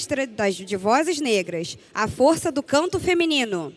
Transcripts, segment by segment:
mostra de vozes negras, a força do canto feminino.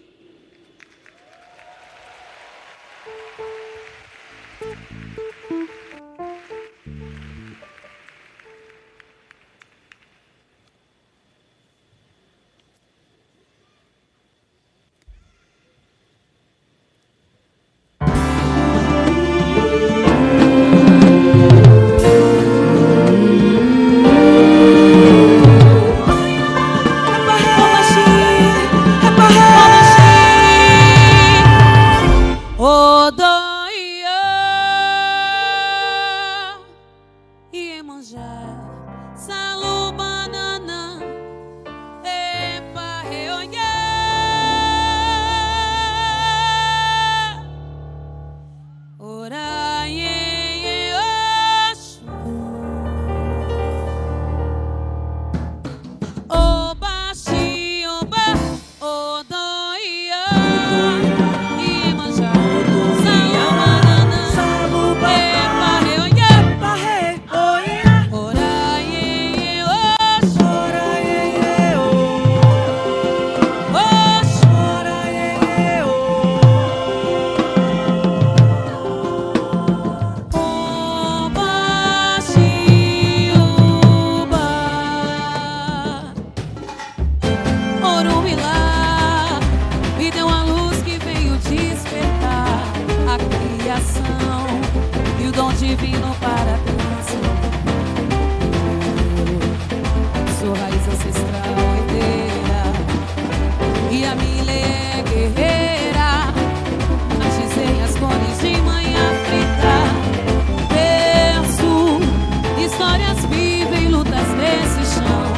Histórias vivem lutas nesse chão.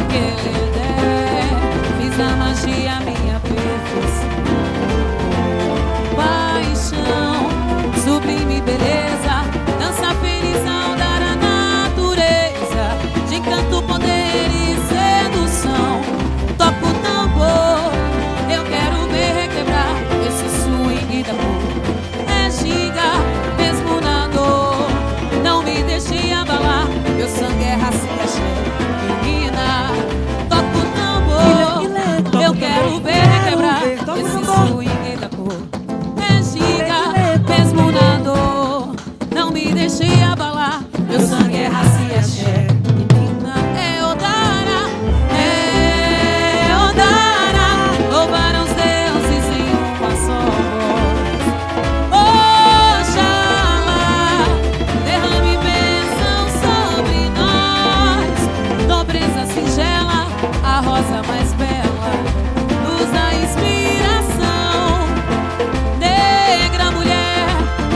Que mais bela, luz da inspiração. Negra mulher,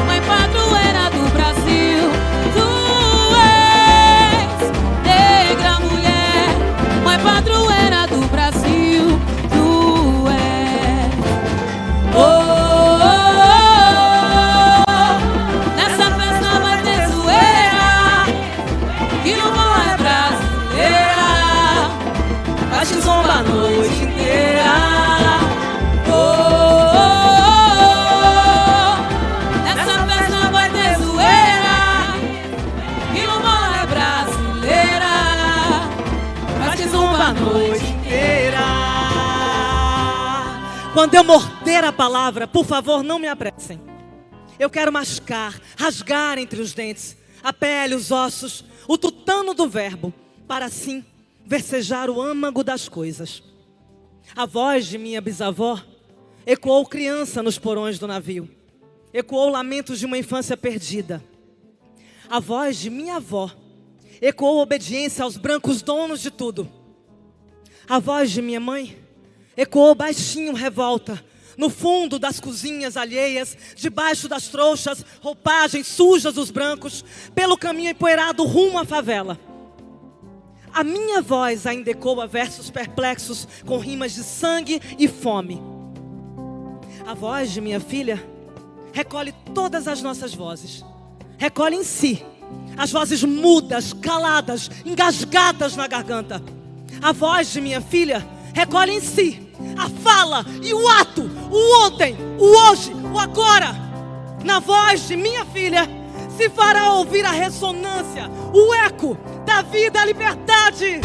mãe padroeira do Brasil, tu és. Negra mulher, mãe padroeira do Brasil, tu és. Oh, oh, oh, oh. Nessa festa vai ter zoeira, que não é brasileira, vai te zombar a noite inteira. Oh, oh, oh, oh. Nessa festa vai ter zoeira, que não é brasileira, vai te zombar a noite inteira. Quando eu morder a palavra, por favor, não me apressem. Eu quero mascar, rasgar entre os dentes a pele, os ossos, o tutano do verbo, para assim versejar o âmago das coisas. A voz de minha bisavó ecoou criança nos porões do navio, ecoou lamentos de uma infância perdida. A voz de minha avó ecoou obediência aos brancos donos de tudo. A voz de minha mãe ecoou baixinho revolta no fundo das cozinhas alheias, debaixo das trouxas, roupagens sujas dos brancos, pelo caminho empoeirado rumo à favela. A minha voz ainda ecoa versos perplexos com rimas de sangue e fome. A voz de minha filha recolhe todas as nossas vozes, recolhe em si as vozes mudas, caladas, engasgadas na garganta. A voz de minha filha recolhe em si a fala e o ato, o ontem, o hoje, o agora. Na voz de minha filha se fará ouvir a ressonância, o eco da vida, a liberdade.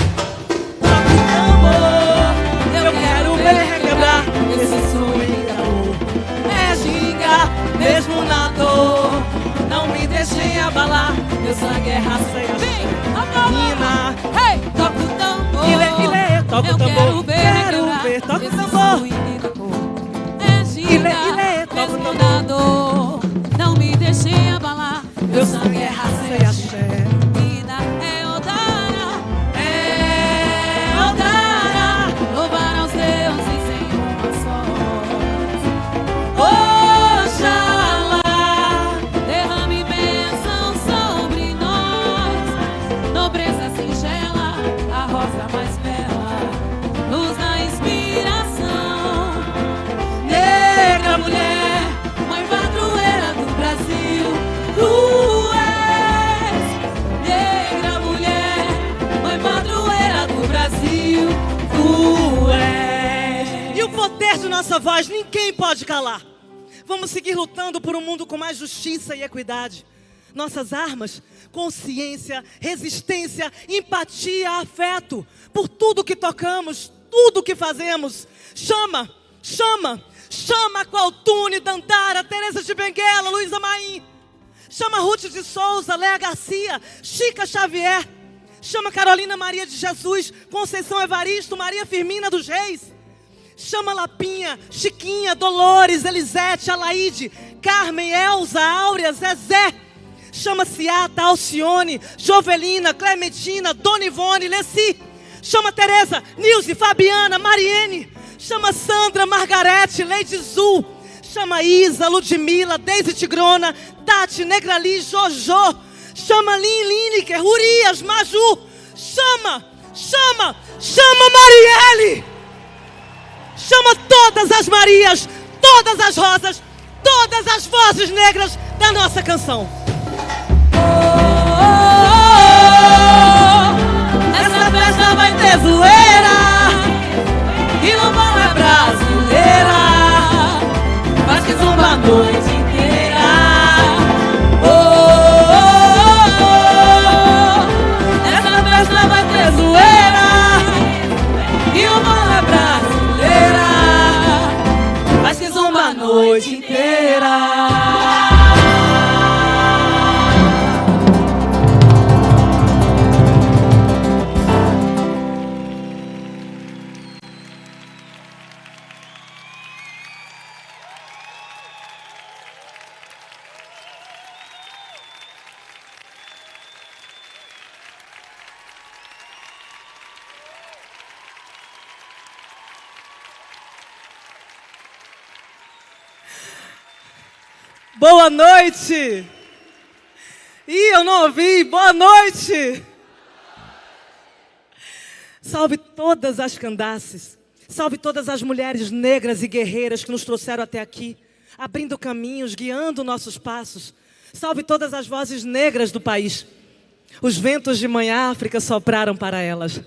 Eu quero ver requebrar esse sonho. É ginga, mesmo na dor. Não me deixem abalar, meu sangue é raça e a menina. Hey, toca o tambor. Toca o tambor. Quero ver, toca o tambor. É ginga, mesmo na dor. Não me deixem abalar, meu sangue é raça e axé. Menina é Odara, louvar aos deuses em uma só voz. Oxalá derrame bênção sobre nós, nobreza singela, a rosa mais bela, luz da inspiração. Negra mulher, mãe padroeira do Brasil, tu és. Negra mulher, mãe padroeira do Brasil, tu és. E o poder de nossa voz ninguém pode calar. Vamos seguir lutando por um mundo com mais justiça e equidade. Nossas armas, consciência, resistência, empatia, afeto. Por tudo que tocamos, tudo que fazemos. Chama, chama, chama Qualtune, Dandara, Teresa de Benguela, Luísa Maim. Chama Ruth de Souza, Léa Garcia, Chica Xavier. Chama Carolina Maria de Jesus, Conceição Evaristo, Maria Firmina dos Reis. Chama Lapinha, Chiquinha, Dolores, Elisete, Alaide, Carmen, Elza, Áurea, Zezé. Chama Ciata, Alcione, Jovelina, Clementina, Dona Ivone, Leci. Chama Teresa, Nilce, Fabiana, Mariene. Chama Sandra, Margarete, Lady Zul. Chama Isa, Ludmila, Deise Tigrona, Tati, Negrali, Jojo. Chama Lin, Lineker, Urias, Maju. Chama, chama, chama Marielle. Chama todas as Marias, todas as Rosas, todas as vozes negras da nossa canção. Essa festa vai ter zoeira, que não é brasileira, mas que zomba a noite inteira. Essa festa vai ter zoeira, que não é brasileira, mas que zomba a noite inteira. Boa noite! Ih, eu não ouvi! Boa noite! Salve todas as candaces, salve todas as mulheres negras e guerreiras que nos trouxeram até aqui, abrindo caminhos, guiando nossos passos. Salve todas as vozes negras do país. Os ventos de Mãe África sopraram para elas.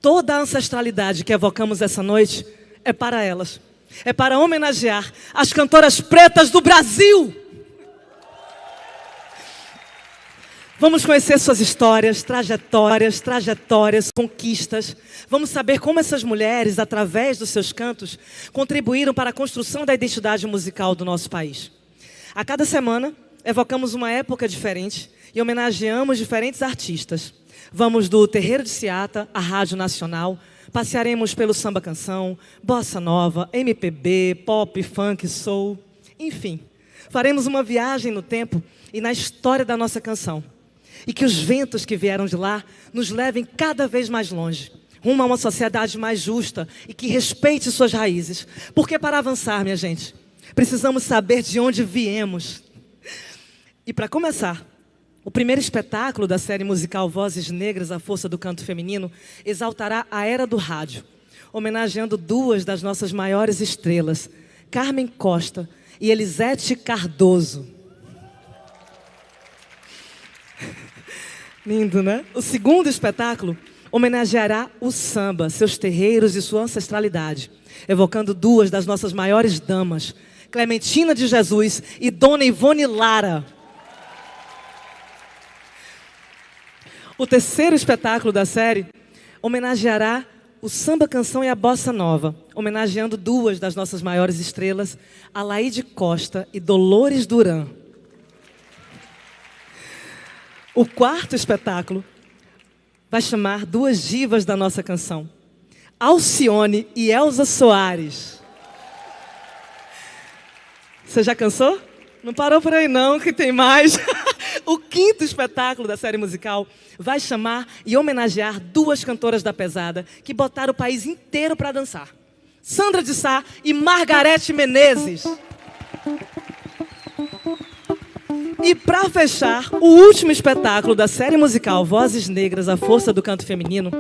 Toda a ancestralidade que evocamos essa noite é para elas. É para homenagear as cantoras pretas do Brasil. Vamos conhecer suas histórias, trajetórias, conquistas. Vamos saber como essas mulheres, através dos seus cantos, contribuíram para a construção da identidade musical do nosso país. A cada semana, evocamos uma época diferente e homenageamos diferentes artistas. Vamos do terreiro de Seata à Rádio Nacional, passearemos pelo samba-canção, bossa nova, MPB, pop, funk, soul, enfim. Faremos uma viagem no tempo e na história da nossa canção. E que os ventos que vieram de lá nos levem cada vez mais longe, rumo a uma sociedade mais justa e que respeite suas raízes. Porque para avançar, minha gente, precisamos saber de onde viemos. E para começar, o primeiro espetáculo da série musical Vozes Negras, a Força do Canto Feminino, exaltará a era do rádio, homenageando duas das nossas maiores estrelas, Carmen Costa e Elisete Cardoso. Lindo, né? O segundo espetáculo homenageará o samba, seus terreiros e sua ancestralidade, evocando duas das nossas maiores damas, Clementina de Jesus e Dona Ivone Lara. O terceiro espetáculo da série homenageará o samba-canção e a bossa nova, homenageando duas das nossas maiores estrelas, Alaide Costa e Dolores Duran. O quarto espetáculo vai chamar duas divas da nossa canção, Alcione e Elza Soares. Você já cansou? Não parou por aí não, que tem mais. O quinto espetáculo da série musical vai chamar e homenagear duas cantoras da pesada que botaram o país inteiro para dançar, Sandra de Sá e Margarete Menezes. E para fechar, o último espetáculo da série musical Vozes Negras, a Força do Canto Feminino,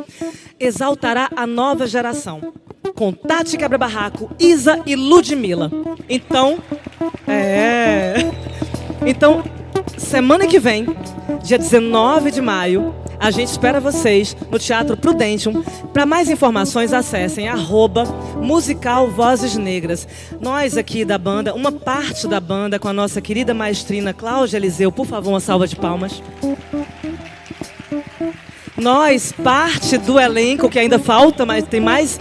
exaltará a nova geração, com Tati Quebra-Barraco, Isa e Ludmilla. Então, semana que vem, dia 19 de maio, a gente espera vocês no Teatro Prudentium. Para mais informações, acessem @musical Vozes Negras. Nós aqui da banda, uma parte da banda com a nossa querida maestrina Cláudia Eliseu, por favor, uma salva de palmas. Nós, parte do elenco, que ainda falta, mas tem mais...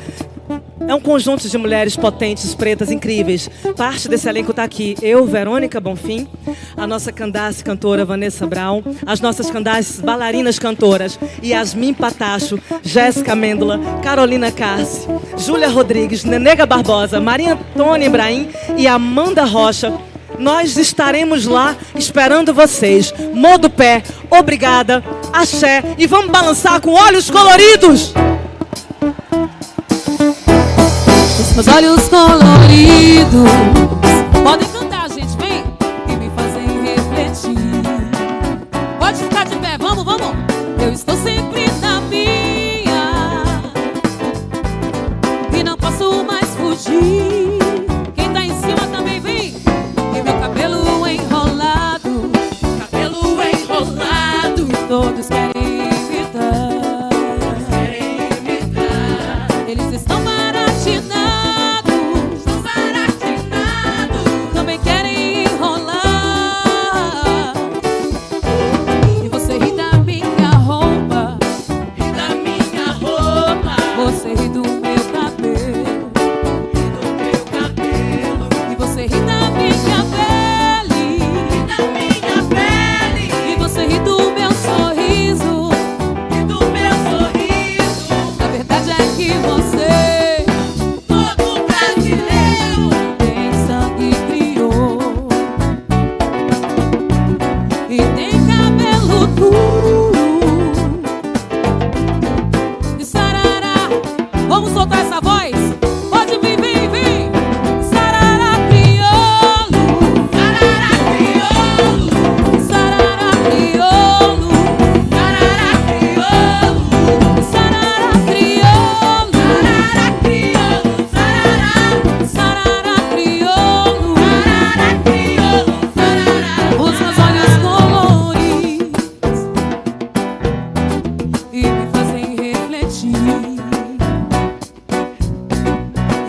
É um conjunto de mulheres potentes, pretas, incríveis. Parte desse elenco está aqui. Eu, Verônica Bonfim, a nossa candace cantora Vanessa Brown, as nossas candaces bailarinas cantoras, Yasmin Patacho, Jéssica Mêndola, Carolina Cassi, Júlia Rodrigues, Nenega Barbosa, Maria Antônia Ibrahim e Amanda Rocha. Nós estaremos lá esperando vocês. Mô do pé, obrigada, axé e vamos balançar com olhos coloridos! Os meus olhos coloridos podem cantar, gente, vem, e me fazem refletir. Pode ficar de pé, vamos, vamos. Eu estou sempre na minha e não posso mais fugir. Quem tá em cima também vem. E meu cabelo enrolado, e todos querem imitar. Eles estão baratinados, também querem enrolar. E você ri da minha roupa, você ri do meu cabelo.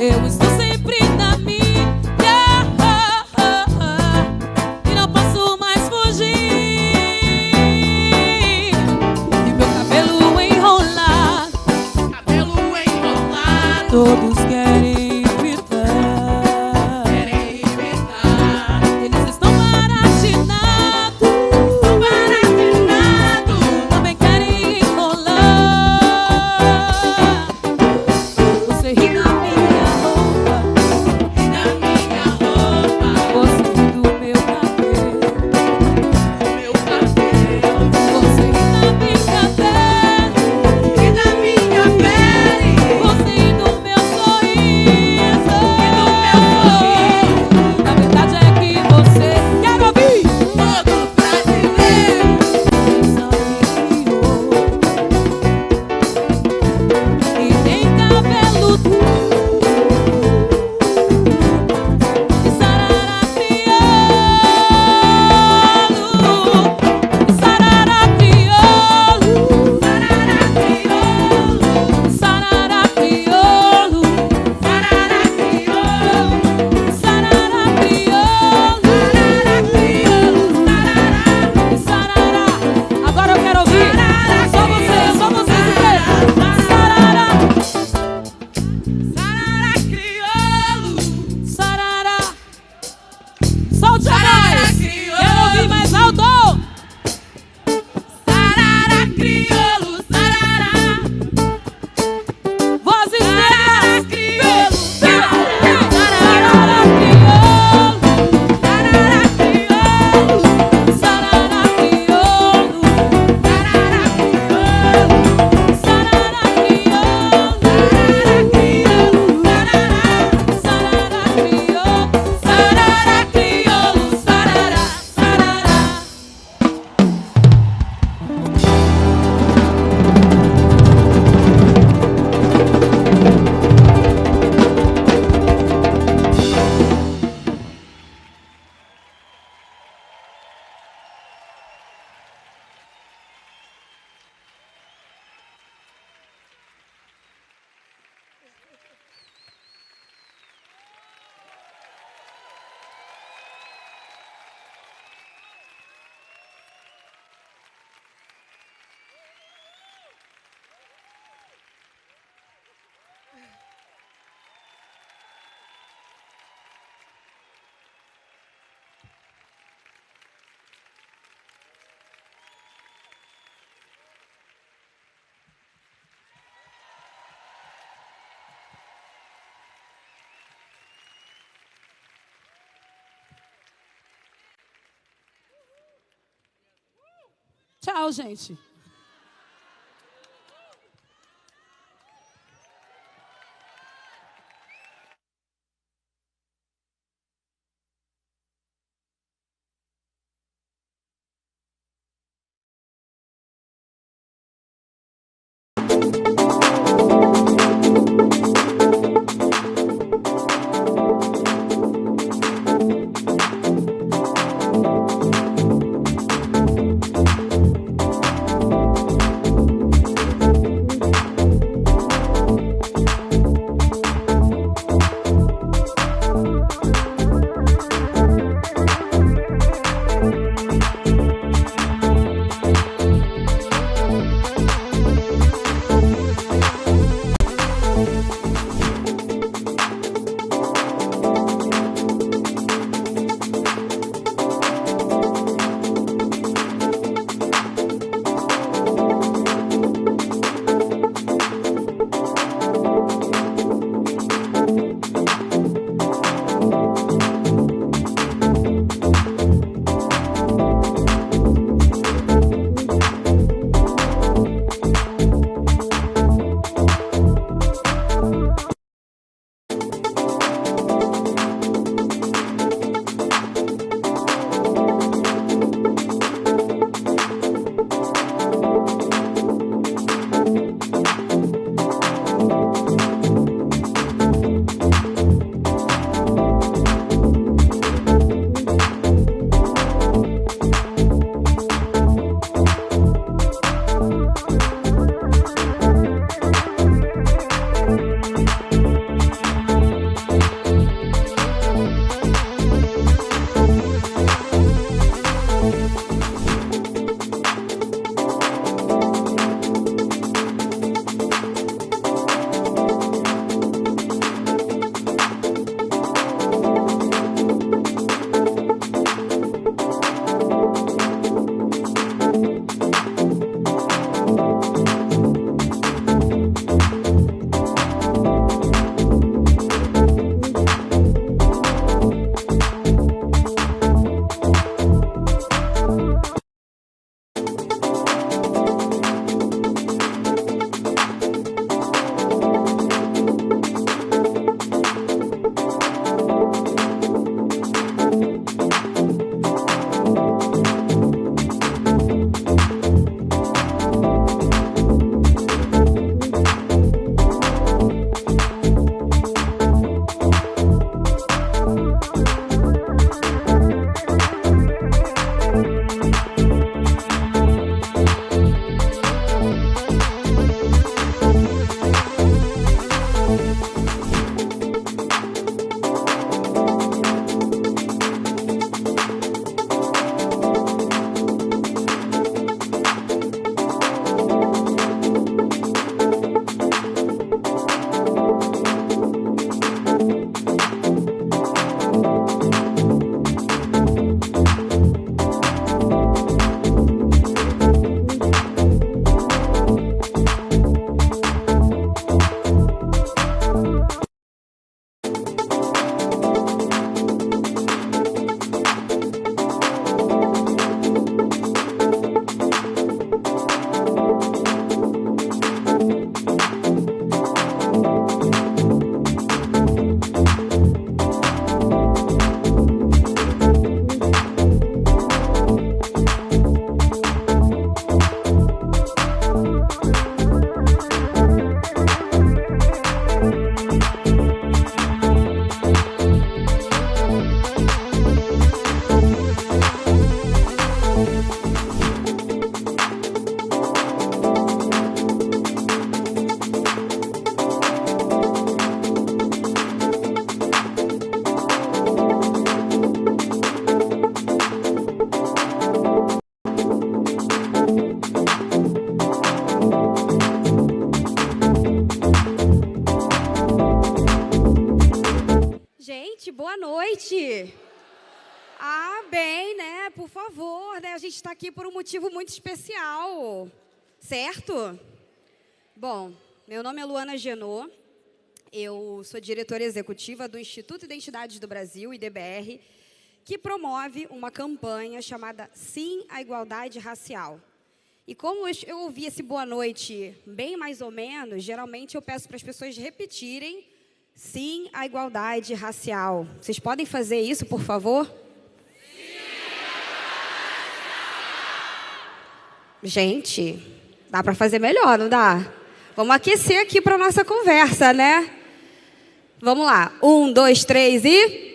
Eu estou sempre na minha e não posso mais fugir. E meu cabelo enrolado, todos querem imitar. Eles estão maracinados, também querem enrolar. Você ri da minha roupa, você ri do meu cabelo, você ri da minha pele, você ri do meu sorriso. Na verdade é que você quer ouvir. Todo brasileiro e tem cabelo duro e sarará crioulo, e sarará crioulo, sarará crioulo, sarará crioulo, sarará. Agora eu quero ouvir só vocês dizer sarará, sarará. Solte a voz, quero ouvir mais alto. Vozes negras, sarará crioulo, sarará crioulo, sarará crioulo, sarará crioulo, sarará. Tchau, gente. Gente, boa noite. Ah, bem, né? Por favor, né? A gente está aqui por um motivo muito especial, certo? Bom, meu nome é Luana Genô, eu sou diretora executiva do Instituto Identidades do Brasil, IDBR, que promove uma campanha chamada Sim à Igualdade Racial. E como eu ouvi esse boa noite bem mais ou menos, geralmente eu peço para as pessoas repetirem Sim à Igualdade Racial. Vocês podem fazer isso, por favor? Gente, dá para fazer melhor, não dá? Vamos aquecer aqui para a nossa conversa, né? Vamos lá. 1, 2, 3 e...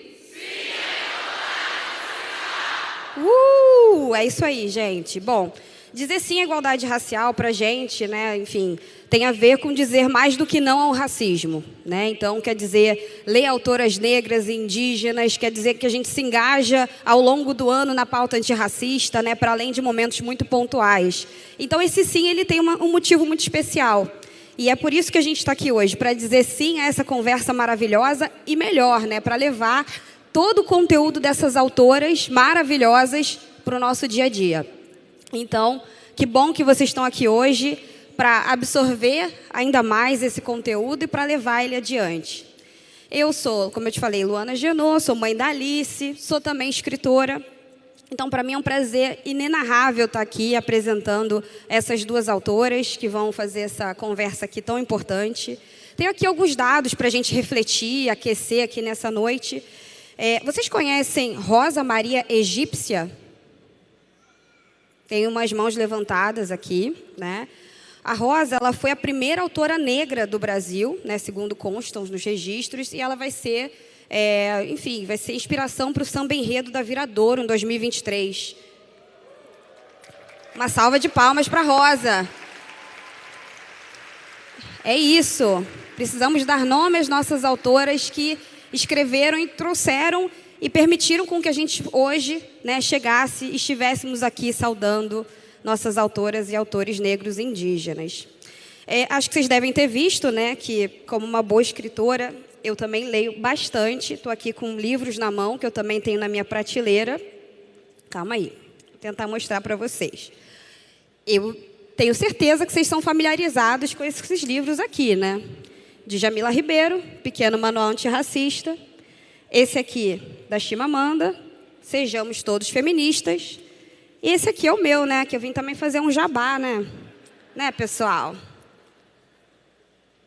É isso aí, gente. Bom, dizer sim à igualdade racial para a gente, né, enfim, tem a ver com dizer mais do que não ao racismo, né? Então, quer dizer, ler autoras negras e indígenas, quer dizer que a gente se engaja ao longo do ano na pauta antirracista, né, para além de momentos muito pontuais. Então, esse sim, ele tem um motivo muito especial. E é por isso que a gente está aqui hoje, para dizer sim a essa conversa maravilhosa e melhor, né, para levar todo o conteúdo dessas autoras maravilhosas para o nosso dia a dia. Então, que bom que vocês estão aqui hoje para absorver ainda mais esse conteúdo e para levar ele adiante. Eu sou, como eu te falei, Luana Genô, sou mãe da Alice, sou também escritora. Então, para mim é um prazer inenarrável estar aqui apresentando essas duas autoras que vão fazer essa conversa aqui tão importante. Tenho aqui alguns dados para a gente refletir, aquecer aqui nessa noite. Vocês conhecem Rosa Maria Egípcia? Tem umas mãos levantadas aqui, né? A Rosa, ela foi a primeira autora negra do Brasil, né, segundo constam nos registros, e ela vai ser, enfim, vai ser inspiração para o samba enredo da Viradouro em 2023. Uma salva de palmas para a Rosa. É isso. Precisamos dar nome às nossas autoras que escreveram e trouxeram e permitiram com que a gente hoje, né, chegasse e estivéssemos aqui saudando nossas autoras e autores negros e indígenas. Acho que vocês devem ter visto, né, que como uma boa escritora, eu também leio bastante. Estou aqui com livros na mão, que eu também tenho na minha prateleira. Calma aí, vou tentar mostrar para vocês. Eu tenho certeza que vocês são familiarizados com esses livros aqui, né? De Jamila Ribeiro, Pequeno Manual Antirracista. Esse aqui, da Chimamanda, Sejamos Todos Feministas. E esse aqui é o meu, né? Que eu vim também fazer um jabá, né? Né, pessoal?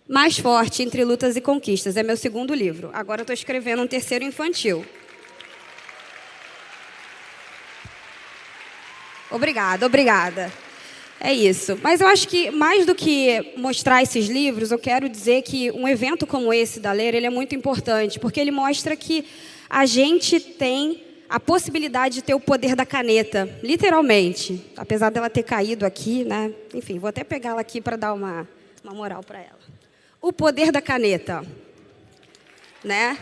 Mais Forte Entre Lutas e Conquistas. É meu segundo livro. Agora eu estou escrevendo um terceiro infantil. Obrigada, obrigada. É isso. Mas eu acho que, mais do que mostrar esses livros, eu quero dizer que um evento como esse da Ler, ele é muito importante, porque ele mostra que a gente tem a possibilidade de ter o poder da caneta, literalmente. Apesar dela ter caído aqui, né? Enfim, vou até pegá-la aqui para dar uma moral para ela. O poder da caneta, né?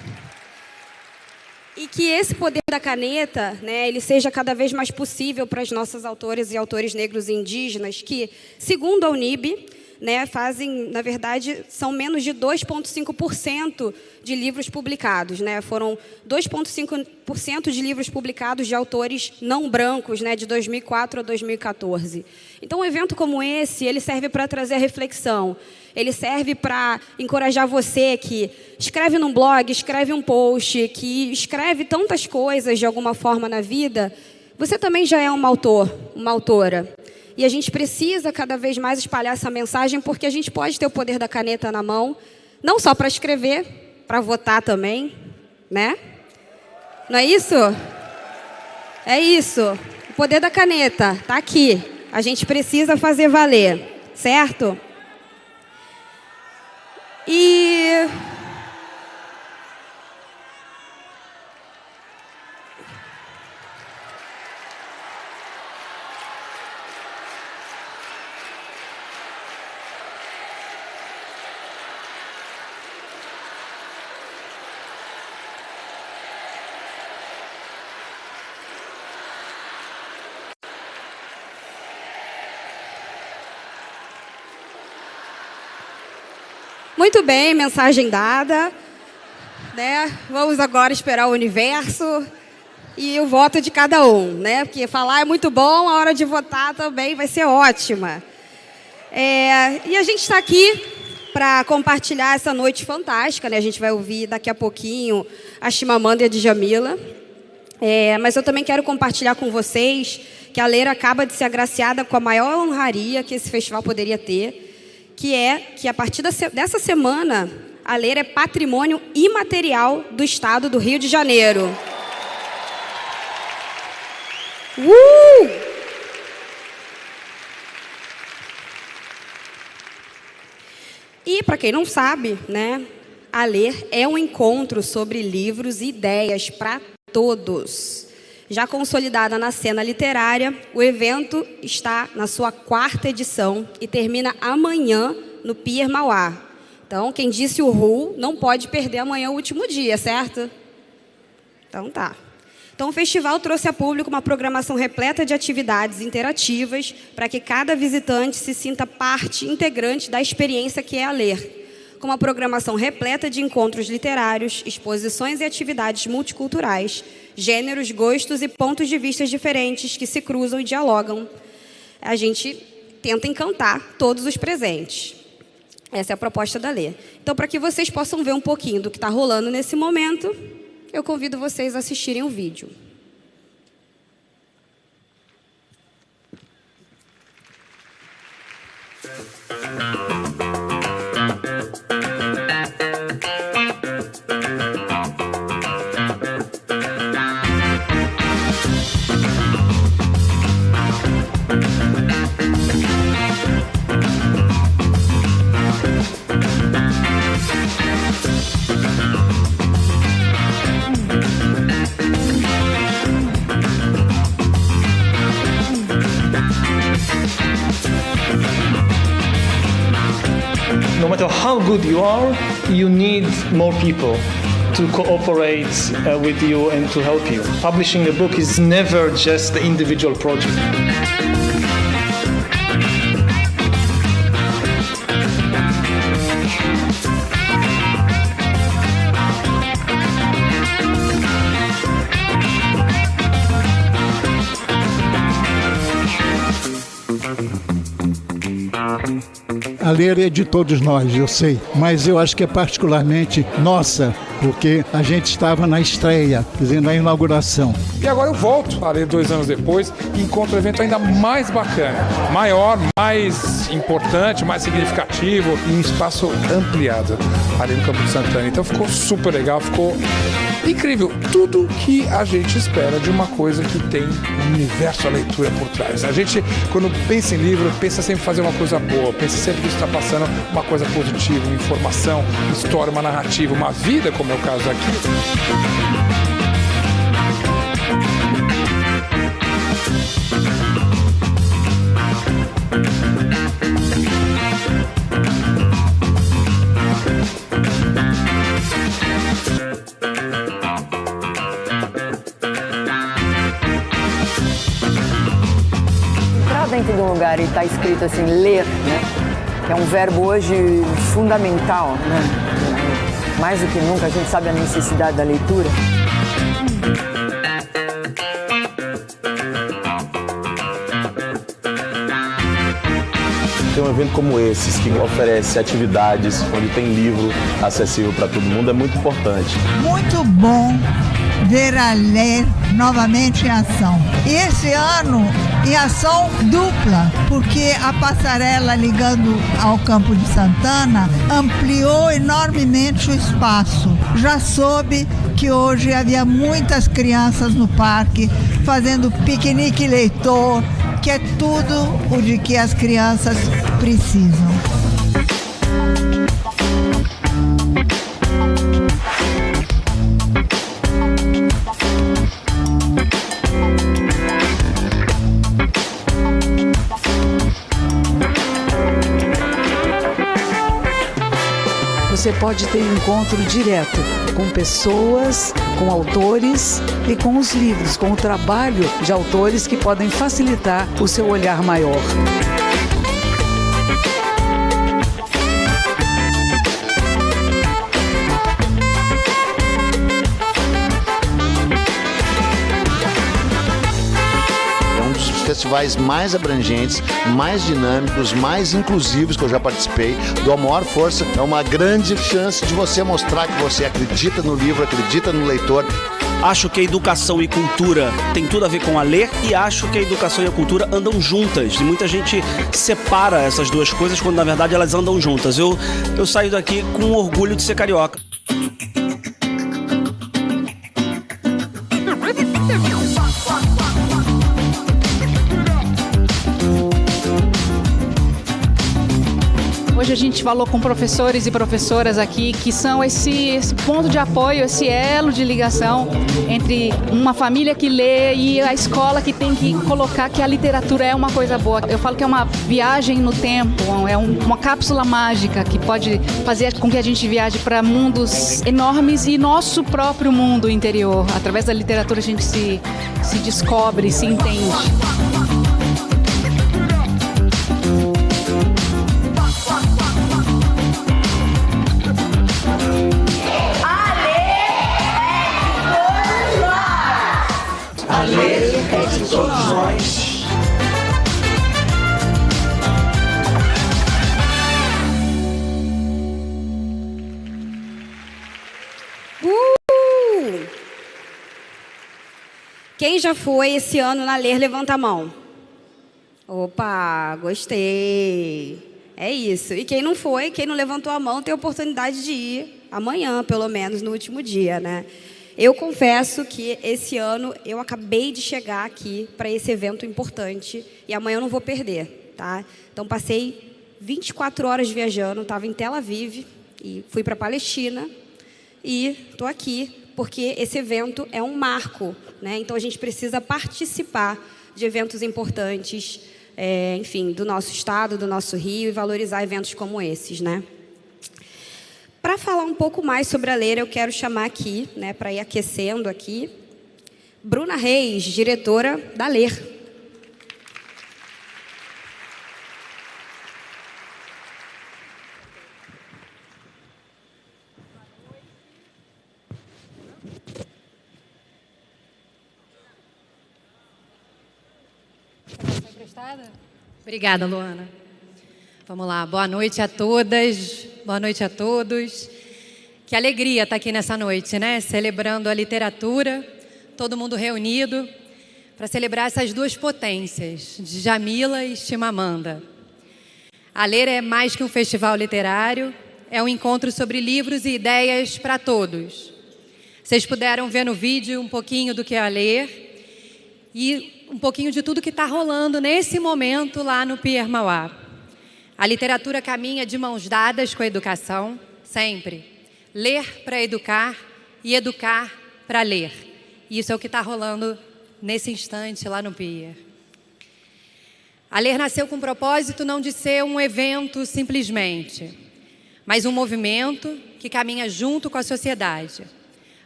E que esse poder da caneta, né, ele seja cada vez mais possível para as nossas autoras e autores negros e indígenas que, segundo a UNIB, né, fazem, na verdade, são menos de 2,5% de livros publicados, né? Foram 2,5% de livros publicados de autores não brancos, né, de 2004 a 2014. Então, um evento como esse, ele serve para trazer a reflexão. Ele serve para encorajar você que escreve num blog, escreve um post, que escreve tantas coisas de alguma forma na vida. Você também já é um autor, uma autora. E a gente precisa cada vez mais espalhar essa mensagem, porque a gente pode ter o poder da caneta na mão, não só para escrever, para votar também, né? Não é isso? É isso. O poder da caneta está aqui. A gente precisa fazer valer, certo? E... Muito bem, mensagem dada. né? Vamos agora esperar o universo e o voto de cada um, né? Porque falar é muito bom, a hora de votar também vai ser ótima. E a gente está aqui para compartilhar essa noite fantástica, né? A gente vai ouvir daqui a pouquinho a Chimamanda e a Djamila. Mas eu também quero compartilhar com vocês que a Leira acaba de ser agraciada com a maior honraria que esse festival poderia ter, que é que a partir dessa semana a Leira é patrimônio imaterial do Estado do Rio de Janeiro. E, para quem não sabe, né, a Ler é um encontro sobre livros e ideias para todos. Já consolidada na cena literária, o evento está na sua 4ª edição e termina amanhã no Pier Mauá. Então, quem disse uhul não pode perder amanhã o último dia, certo? Então tá. Então, o festival trouxe a público uma programação repleta de atividades interativas para que cada visitante se sinta parte integrante da experiência que é a ler, com uma programação repleta de encontros literários, exposições e atividades multiculturais, gêneros, gostos e pontos de vista diferentes que se cruzam e dialogam. A gente tenta encantar todos os presentes. Essa é a proposta da Ler. Então, para que vocês possam ver um pouquinho do que está rolando nesse momento, eu convido vocês a assistirem o vídeo. No matter how good you are, you need more people to cooperate with you and to help you. Publishing a book is never just the individual project. A ler é de todos nós, eu sei, mas eu acho que é particularmente nossa, porque a gente estava na estreia, quer dizer, na inauguração. E agora eu volto a ler 2 anos depois e encontro o evento ainda mais bacana, maior, mais importante, mais significativo, em um espaço ampliado ali no Campo de Santana. Então ficou super legal, ficou incrível. Tudo que a gente espera de uma coisa que tem um universo da leitura por trás. A gente, quando pensa em livro, pensa sempre em fazer uma coisa boa, pensa sempre que está passando uma coisa positiva, uma informação, uma história, uma narrativa, uma vida, como é o caso aqui. Dentro de um lugar e está escrito assim, ler, né? É um verbo hoje fundamental, né? Mais do que nunca a gente sabe a necessidade da leitura. Ter um evento como esse, que oferece atividades, onde tem livro acessível para todo mundo, é muito importante. Muito bom ver a Ler novamente em ação. E esse ano em ação dupla, porque a passarela ligando ao Campo de Santana ampliou enormemente o espaço. Já soube que hoje havia muitas crianças no parque fazendo piquenique Leitor, que é tudo o de que as crianças precisam. Você pode ter um encontro direto com pessoas, com autores e com os livros, com o trabalho de autores que podem facilitar o seu olhar maior. festivais mais abrangentes, mais dinâmicos, mais inclusivos que eu já participei. Dou a maior força, é uma grande chance de você mostrar que você acredita no livro, acredita no leitor. Acho que a educação e cultura tem tudo a ver com a ler e acho que a educação e a cultura andam juntas. E muita gente separa essas duas coisas quando na verdade elas andam juntas. Eu saio daqui com orgulho de ser carioca. Hoje a gente falou com professores e professoras aqui que são esse ponto de apoio, esse elo de ligação entre uma família que lê e a escola que tem que colocar que a literatura é uma coisa boa. Eu falo que é uma viagem no tempo, é uma cápsula mágica que pode fazer com que a gente viaje para mundos enormes e nosso próprio mundo interior. Através da literatura a gente se descobre, se entende. Quem já foi esse ano na Ler, levanta a mão. Opa, gostei. É isso. E quem não foi, quem não levantou a mão, tem a oportunidade de ir amanhã, pelo menos, no último dia, né? Eu confesso que esse ano eu acabei de chegar aqui para esse evento importante e amanhã eu não vou perder, tá? Então passei 24 horas viajando, estava em Tel Aviv e fui para a Palestina e estou aqui porque esse evento é um marco, né? Então a gente precisa participar de eventos importantes, enfim, do nosso estado, do nosso Rio e valorizar eventos como esses, né? Para falar um pouco mais sobre a Ler, eu quero chamar aqui, né, para ir aquecendo aqui, Bruna Reis, diretora da Ler. Obrigada, Luana. Vamos lá, boa noite a todas, boa noite a todos. Que alegria estar aqui nessa noite, né? Celebrando a literatura, todo mundo reunido para celebrar essas duas potências, Djamila e Chimamanda. A Ler é mais que um festival literário, é um encontro sobre livros e ideias para todos. Vocês puderam ver no vídeo um pouquinho do que é a Ler e um pouquinho de tudo que está rolando nesse momento lá no Pier Mauá. A literatura caminha de mãos dadas com a educação, sempre. Ler para educar e educar para ler. Isso é o que está rolando nesse instante lá no Pier. A Ler nasceu com o propósito não de ser um evento simplesmente, mas um movimento que caminha junto com a sociedade,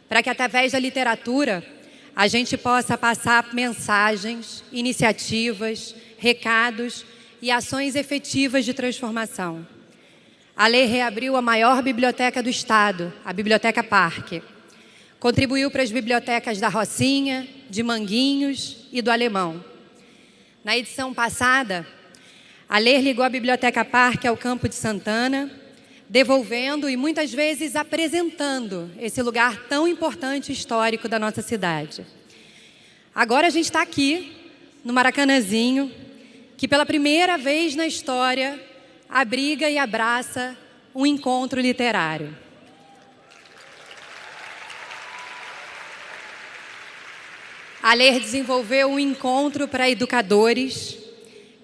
para que através da literatura a gente possa passar mensagens, iniciativas, recados e ações efetivas de transformação. A Ler reabriu a maior biblioteca do estado, a Biblioteca Parque. Contribuiu para as bibliotecas da Rocinha, de Manguinhos e do Alemão. Na edição passada, a Ler ligou a Biblioteca Parque ao Campo de Santana, devolvendo e muitas vezes apresentando esse lugar tão importante e histórico da nossa cidade. Agora a gente está aqui, no Maracanãzinho, que pela primeira vez na história abriga e abraça um encontro literário. A Ler desenvolveu um encontro para educadores,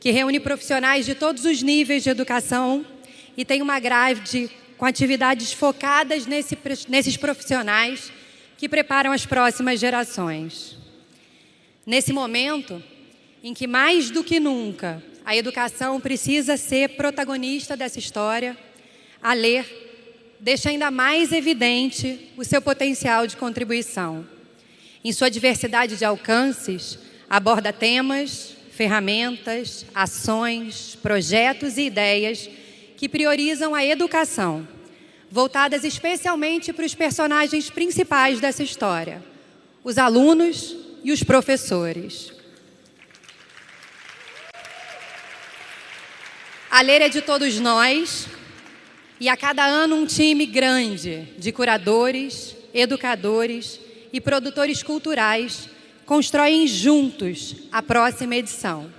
que reúne profissionais de todos os níveis de educação e tem uma grade com atividades focadas nesses profissionais que preparam as próximas gerações. Nesse momento em que, mais do que nunca, a educação precisa ser protagonista dessa história, a Ler deixa ainda mais evidente o seu potencial de contribuição. Em sua diversidade de alcances, aborda temas, ferramentas, ações, projetos e ideias que priorizam a educação, voltadas especialmente para os personagens principais dessa história, os alunos e os professores. A ler é de todos nós e a cada ano um time grande de curadores, educadores e produtores culturais constroem juntos a próxima edição,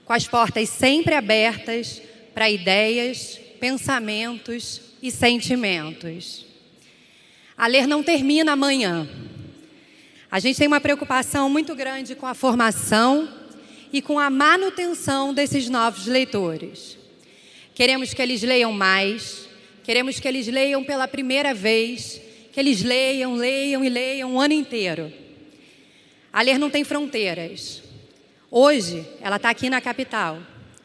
com as portas sempre abertas para ideias, pensamentos e sentimentos. A ler não termina amanhã. A gente tem uma preocupação muito grande com a formação e com a manutenção desses novos leitores. Queremos que eles leiam mais, queremos que eles leiam pela primeira vez, que eles leiam o ano inteiro. A ler não tem fronteiras. Hoje, ela está aqui na capital,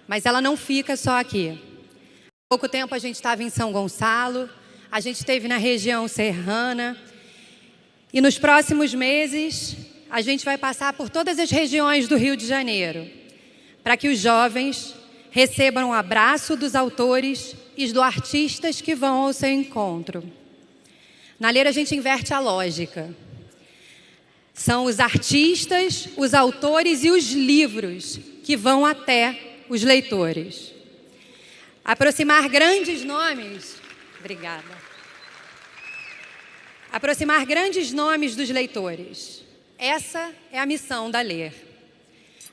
mas ela não fica só aqui. Há pouco tempo a gente estava em São Gonçalo, a gente esteve na região serrana, e nos próximos meses a gente vai passar por todas as regiões do Rio de Janeiro, para que os jovens recebam o abraço dos autores e dos artistas que vão ao seu encontro. Na Ler a gente inverte a lógica. São os artistas, os autores e os livros que vão até os leitores. Aproximar grandes nomes... Obrigada. Aproximar grandes nomes dos leitores. Essa é a missão da Ler.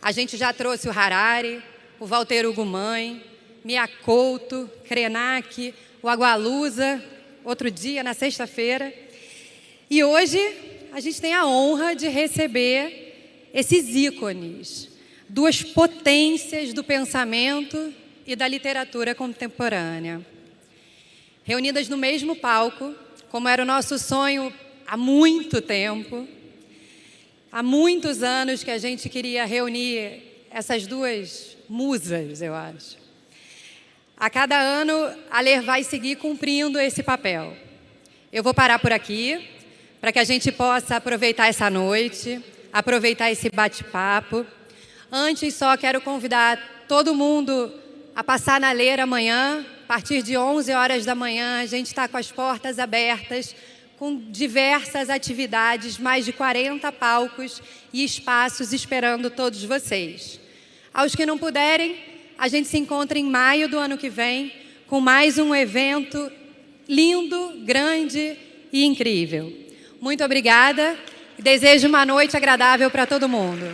A gente já trouxe o Harari, o Walter Hugo Mãe, Mia Couto, Krenak, o Agualusa, outro dia, na sexta-feira. E hoje a gente tem a honra de receber esses ícones, duas potências do pensamento e da literatura contemporânea. Reunidas no mesmo palco, como era o nosso sonho há muito tempo, há muitos anos que a gente queria reunir essas duas musas, eu acho. A cada ano, a Ler vai seguir cumprindo esse papel. Eu vou parar por aqui, para que a gente possa aproveitar essa noite, aproveitar esse bate-papo. Antes, só quero convidar todo mundo a passar na Ler amanhã. A partir de 11 horas da manhã, a gente está com as portas abertas, com diversas atividades, mais de 40 palcos e espaços esperando todos vocês. Aos que não puderem, a gente se encontra em maio do ano que vem, com mais um evento lindo, grande e incrível. Muito obrigada e desejo uma noite agradável para todo mundo.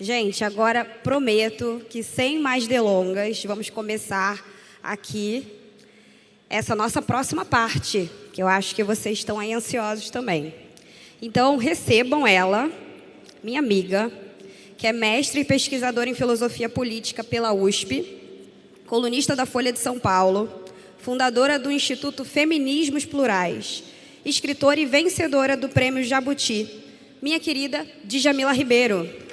Gente, agora prometo que, sem mais delongas, vamos começar aqui essa nossa próxima parte, que eu acho que vocês estão aí ansiosos também. Então, recebam ela, minha amiga, que é mestre e pesquisadora em filosofia política pela USP, colunista da Folha de São Paulo, fundadora do Instituto Feminismos Plurais, escritora e vencedora do Prêmio Jabuti, minha querida Djamila Ribeiro.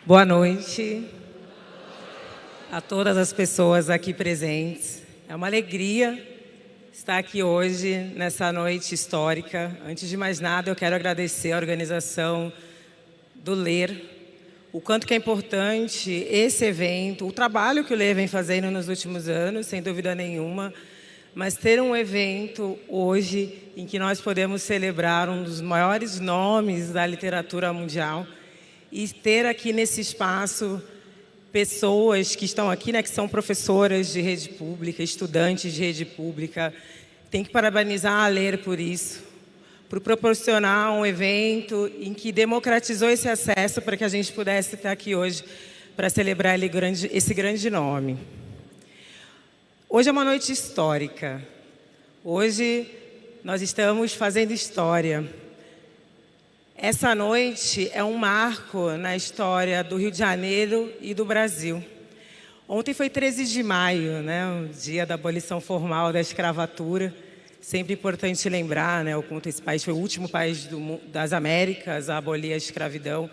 Boa noite a todas as pessoas aqui presentes. É uma alegria estar aqui hoje, nessa noite histórica. Antes de mais nada, eu quero agradecer a organização do Ler, o quanto que é importante esse evento, o trabalho que o Ler vem fazendo nos últimos anos, sem dúvida nenhuma, mas ter um evento hoje em que nós podemos celebrar um dos maiores nomes da literatura mundial e ter aqui nesse espaço pessoas que estão aqui, né, que são professoras de rede pública, estudantes de rede pública. Tem que parabenizar a Ler por isso, por proporcionar um evento em que democratizou esse acesso para que a gente pudesse estar aqui hoje para celebrar esse grande nome. Hoje é uma noite histórica. Hoje nós estamos fazendo história. Essa noite é um marco na história do Rio de Janeiro e do Brasil. Ontem foi 13 de maio, né, o dia da abolição formal da escravatura. Sempre importante lembrar, né, o quanto esse país foi o último país das Américas a abolir a escravidão.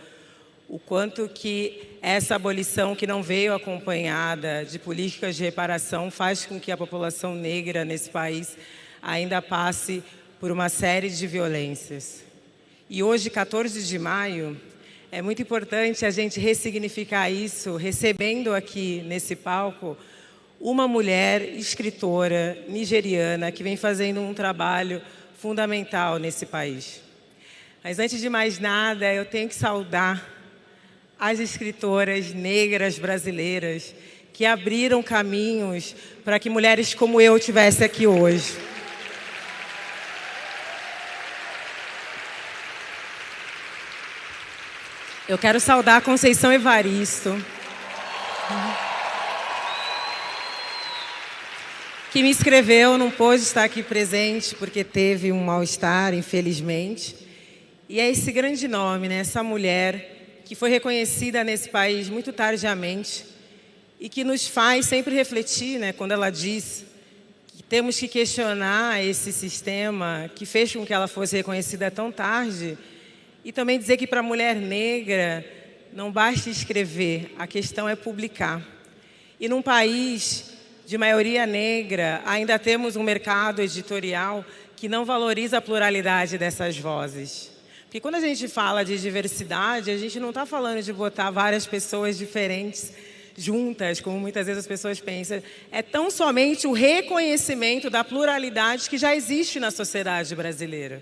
O quanto que essa abolição que não veio acompanhada de políticas de reparação faz com que a população negra nesse país ainda passe por uma série de violências. E hoje, 14 de maio, é muito importante a gente ressignificar isso, recebendo aqui nesse palco uma mulher escritora nigeriana que vem fazendo um trabalho fundamental nesse país. Mas antes de mais nada, eu tenho que saudar as escritoras negras brasileiras que abriram caminhos para que mulheres como eu estivesse aqui hoje. Eu quero saudar a Conceição Evaristo, que me escreveu, não pôde estar aqui presente porque teve um mal-estar, infelizmente. E é esse grande nome, né? Essa mulher que foi reconhecida nesse país muito tardiamente e que nos faz sempre refletir, né? Quando ela diz que temos que questionar esse sistema que fez com que ela fosse reconhecida tão tarde. E também dizer que para a mulher negra não basta escrever, a questão é publicar. E num país de maioria negra, ainda temos um mercado editorial que não valoriza a pluralidade dessas vozes. Porque quando a gente fala de diversidade, a gente não está falando de botar várias pessoas diferentes juntas, como muitas vezes as pessoas pensam. É tão somente o reconhecimento da pluralidade que já existe na sociedade brasileira.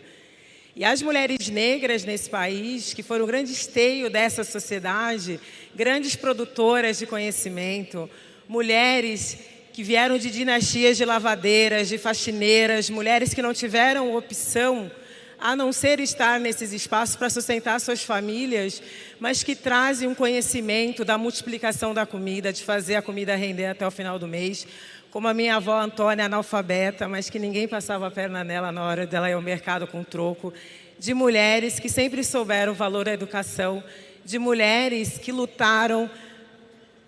E as mulheres negras nesse país, que foram o grande esteio dessa sociedade, grandes produtoras de conhecimento, mulheres que vieram de dinastias de lavadeiras, de faxineiras, mulheres que não tiveram opção a não ser estar nesses espaços para sustentar suas famílias, mas que trazem um conhecimento da multiplicação da comida, de fazer a comida render até o final do mês, como a minha avó Antônia, analfabeta, mas que ninguém passava a perna nela na hora dela ir ao mercado com troco, de mulheres que sempre souberam o valor da educação, de mulheres que lutaram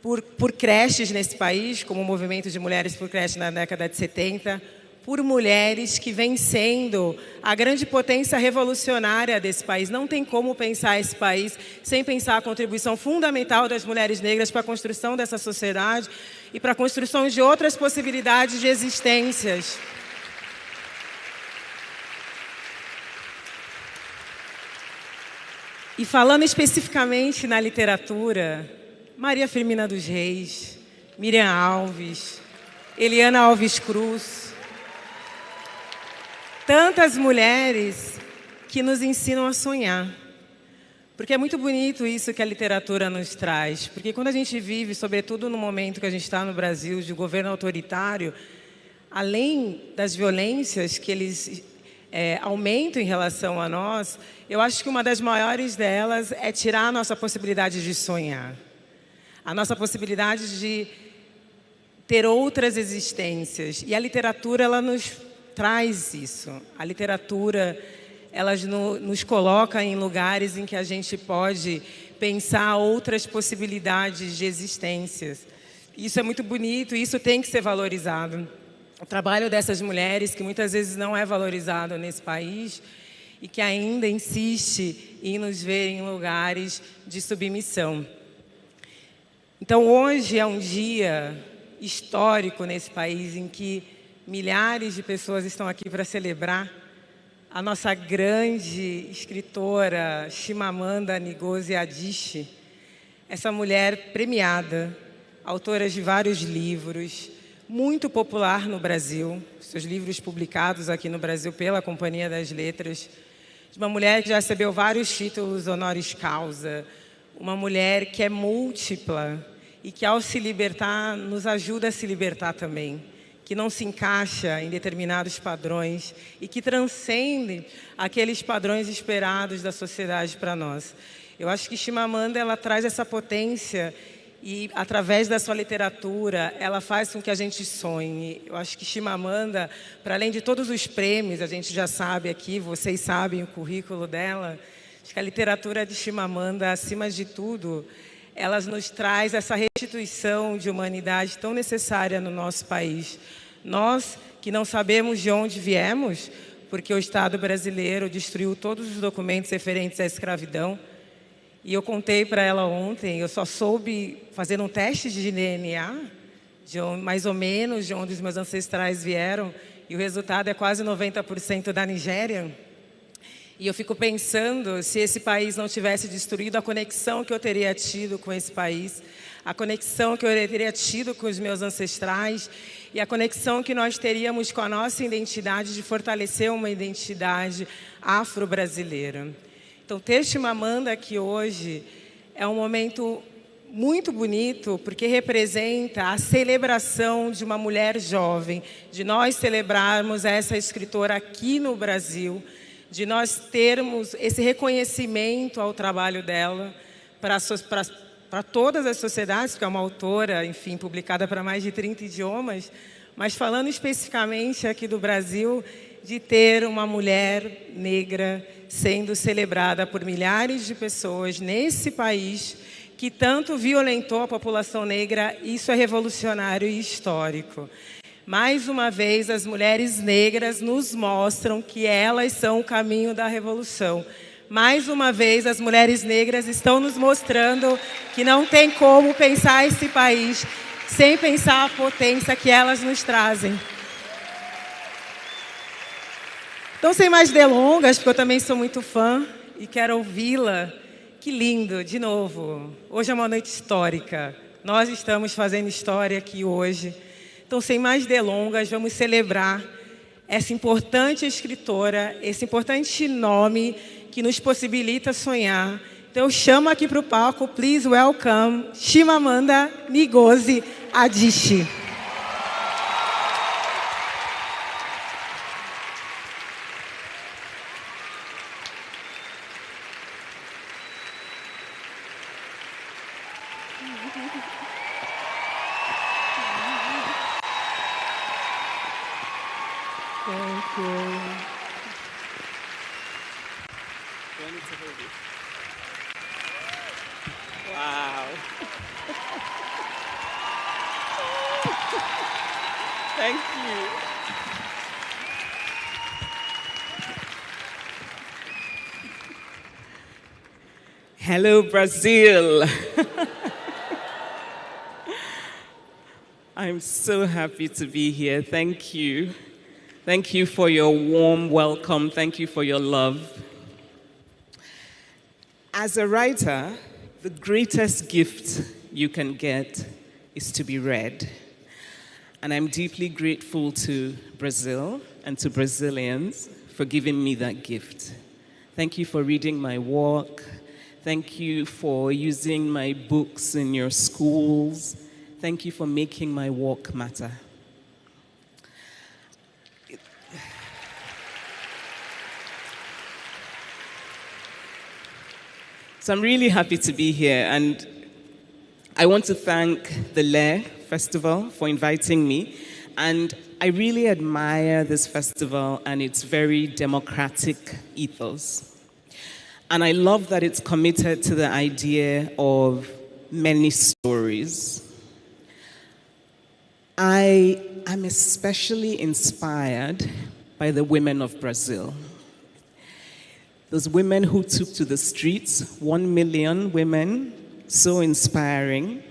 por creches nesse país, como o movimento de mulheres por creche na década de 70, por mulheres que vêm sendo a grande potência revolucionária desse país. Não tem como pensar esse país sem pensar a contribuição fundamental das mulheres negras para a construção dessa sociedade e para a construção de outras possibilidades de existências. E falando especificamente na literatura, Maria Firmina dos Reis, Miriam Alves, Eliana Alves Cruz, tantas mulheres que nos ensinam a sonhar. Porque é muito bonito isso que a literatura nos traz. Porque quando a gente vive, sobretudo no momento que a gente está no Brasil, de governo autoritário, além das violências que eles aumentam em relação a nós, eu acho que uma das maiores delas é tirar a nossa possibilidade de sonhar. A nossa possibilidade de ter outras existências. E a literatura, ela nos traz isso. A literatura, ela nos coloca em lugares em que a gente pode pensar outras possibilidades de existências. Isso é muito bonito e isso tem que ser valorizado. O trabalho dessas mulheres, que muitas vezes não é valorizado nesse país e que ainda insiste em nos ver em lugares de submissão. Então, hoje é um dia histórico nesse país em que milhares de pessoas estão aqui para celebrar a nossa grande escritora Chimamanda Ngozi Adichie, essa mulher premiada, autora de vários livros, muito popular no Brasil, seus livros publicados aqui no Brasil pela Companhia das Letras, de uma mulher que já recebeu vários títulos honoris causa, uma mulher que é múltipla e que, ao se libertar, nos ajuda a se libertar também, que não se encaixa em determinados padrões e que transcende aqueles padrões esperados da sociedade para nós. Eu acho que Chimamanda, ela traz essa potência e, através da sua literatura, ela faz com que a gente sonhe. Eu acho que Chimamanda, para além de todos os prêmios, a gente já sabe aqui, vocês sabem o currículo dela, acho que a literatura de Chimamanda, acima de tudo, ela nos traz essa restituição de humanidade tão necessária no nosso país. Nós, que não sabemos de onde viemos, porque o Estado brasileiro destruiu todos os documentos referentes à escravidão, E eu contei para ela ontem, eu só soube fazer um teste de DNA, mais ou menos de onde os meus ancestrais vieram, e o resultado é quase 90% da Nigéria. E eu fico pensando, se esse país não tivesse destruído, a conexão que eu teria tido com esse país, a conexão que eu teria tido com os meus ancestrais e a conexão que nós teríamos com a nossa identidade de fortalecer uma identidade afro-brasileira. Então, o texto Mamanda aqui hoje é um momento muito bonito, porque representa a celebração de uma mulher jovem, de nós celebrarmos essa escritora aqui no Brasil, de nós termos esse reconhecimento ao trabalho dela para todas as sociedades, porque é uma autora, enfim, publicada para mais de 30 idiomas, mas falando especificamente aqui do Brasil, de ter uma mulher negra sendo celebrada por milhares de pessoas nesse país que tanto violentou a população negra. Isso é revolucionário e histórico. Mais uma vez, as mulheres negras nos mostram que elas são o caminho da revolução. Mais uma vez, as mulheres negras estão nos mostrando que não tem como pensar esse país sem pensar a potência que elas nos trazem. Então, sem mais delongas, porque eu também sou muito fã e quero ouvi-la. Que lindo, de novo. Hoje é uma noite histórica. Nós estamos fazendo história aqui hoje. Então, sem mais delongas, vamos celebrar essa importante escritora, esse importante nome que nos possibilita sonhar. Então, eu chamo aqui para o palco, please welcome, Chimamanda Ngozi Adichie. Wow. Thank you. Hello, Brazil. I'm so happy to be here. Thank you. Thank you for your warm welcome. Thank you for your love. As a writer, the greatest gift you can get is to be read. And I'm deeply grateful to Brazil and to Brazilians for giving me that gift. Thank you for reading my work. Thank you for using my books in your schools. Thank you for making my work matter. So I'm really happy to be here, and I want to thank the LE Festival for inviting me. And I really admire this festival and its very democratic ethos. And I love that it's committed to the idea of many stories. I am especially inspired by the women of Brazil. Those women who took to the streets, 1 million women, so inspiring,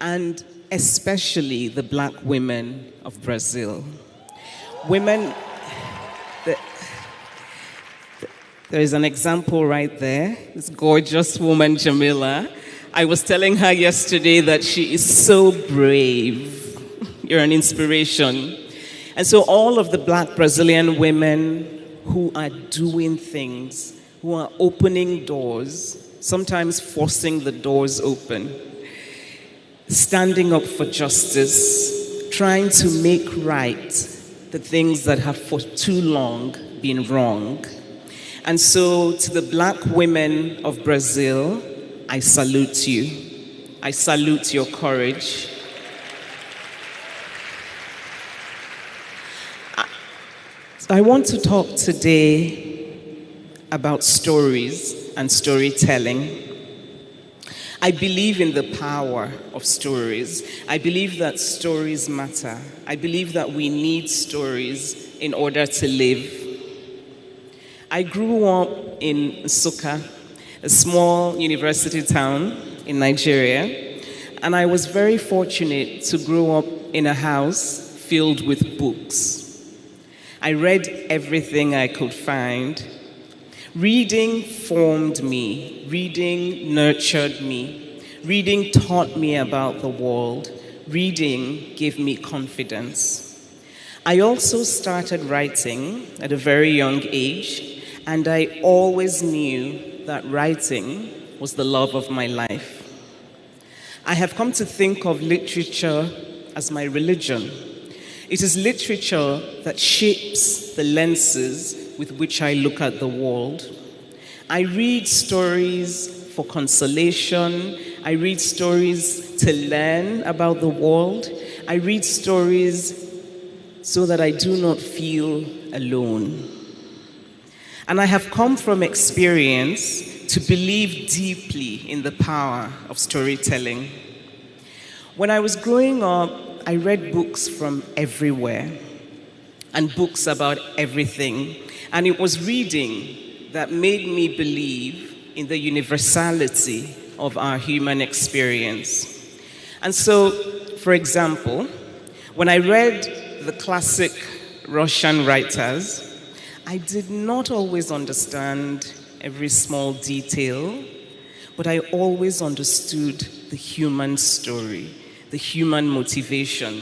and especially the black women of Brazil. Women, there is an example right there, this gorgeous woman, Jamila. I was telling her yesterday that she is so brave. You're an inspiration. And so all of the black Brazilian women who are doing things, who are opening doors, sometimes forcing the doors open, standing up for justice, trying to make right the things that have for too long been wrong. And so to the black women of Brazil, I salute you. I salute your courage. I want to talk today about stories and storytelling. I believe in the power of stories. I believe that stories matter. I believe that we need stories in order to live. I grew up in Nsukka, a small university town in Nigeria, and I was very fortunate to grow up in a house filled with books. I read everything I could find. Reading formed me. Reading nurtured me. Reading taught me about the world. Reading gave me confidence. I also started writing at a very young age, and I always knew that writing was the love of my life. I have come to think of literature as my religion. It is literature that shapes the lenses with which I look at the world. I read stories for consolation. I read stories to learn about the world. I read stories so that I do not feel alone. And I have come from experience to believe deeply in the power of storytelling. When I was growing up, I read books from everywhere and books about everything. And it was reading that made me believe in the universality of our human experience. And so, for example, when I read the classic Russian writers, I did not always understand every small detail, but I always understood the human story, the human motivation.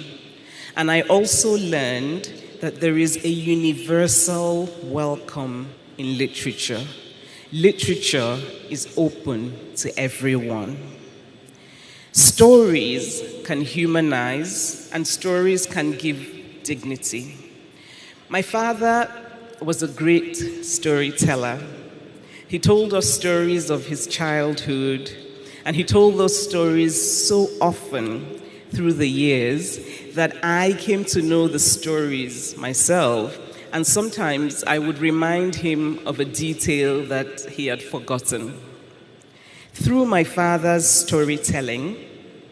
And I also learned that there is a universal welcome in literature. Literature is open to everyone. Stories can humanize, and stories can give dignity. My father was a great storyteller. He told us stories of his childhood, and he told those stories so often through the years that I came to know the stories myself, and sometimes I would remind him of a detail that he had forgotten. Through my father's storytelling,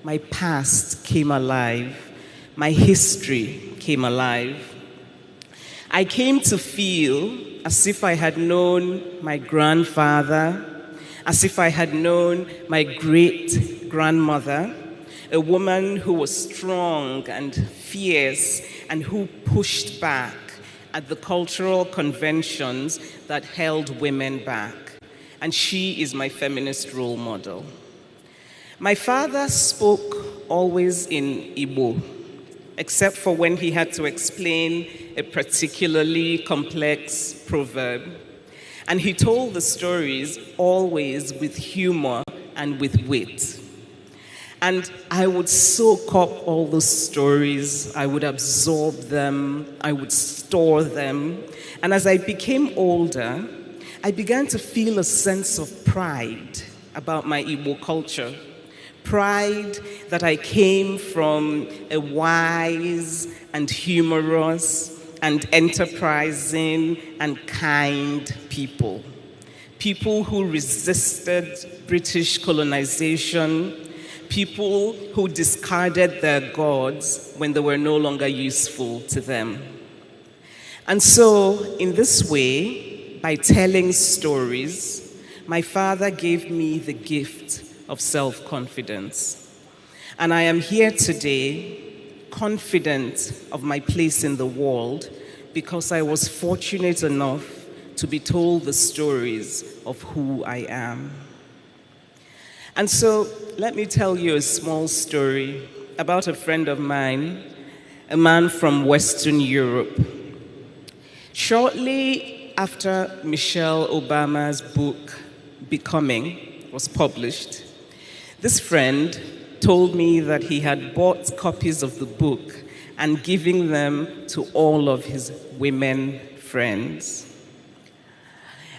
my past came alive. My history came alive. I came to feel as if I had known my grandfather, as if I had known my great-grandmother, a woman who was strong and fierce and who pushed back at the cultural conventions that held women back. And she is my feminist role model. My father spoke always in Igbo, except for when he had to explain a particularly complex proverb. And he told the stories always with humor and with wit. And I would soak up all those stories, I would absorb them, I would store them. And as I became older, I began to feel a sense of pride about my Igbo culture. Pride that I came from a wise and humorous and enterprising and kind people. People who resisted British colonization, people who discarded their gods when they were no longer useful to them. And so, in this way, by telling stories, my father gave me the gift of self-confidence. And I am here today confident of my place in the world because I was fortunate enough to be told the stories of who I am. And so let me tell you a small story about a friend of mine, a man from Western Europe. Shortly after Michelle Obama's book, Becoming, was published, this friend told me that he had bought copies of the book and given them to all of his women friends.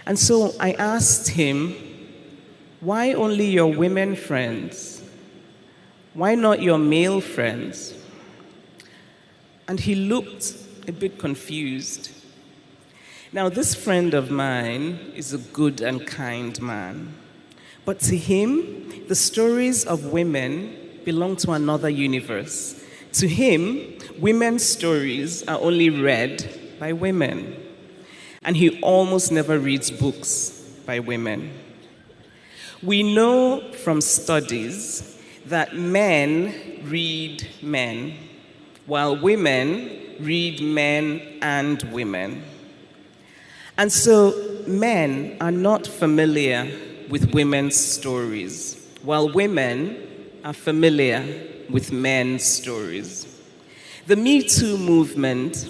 And so I asked him, why only your women friends? Why not your male friends? And he looked a bit confused. Now, this friend of mine is a good and kind man. But to him, the stories of women belong to another universe. To him, women's stories are only read by women. And he almost never reads books by women. We know from studies that men read men, while women read men and women. And so men are not familiar with women's stories, while women are familiar with men's stories. The Me Too movement,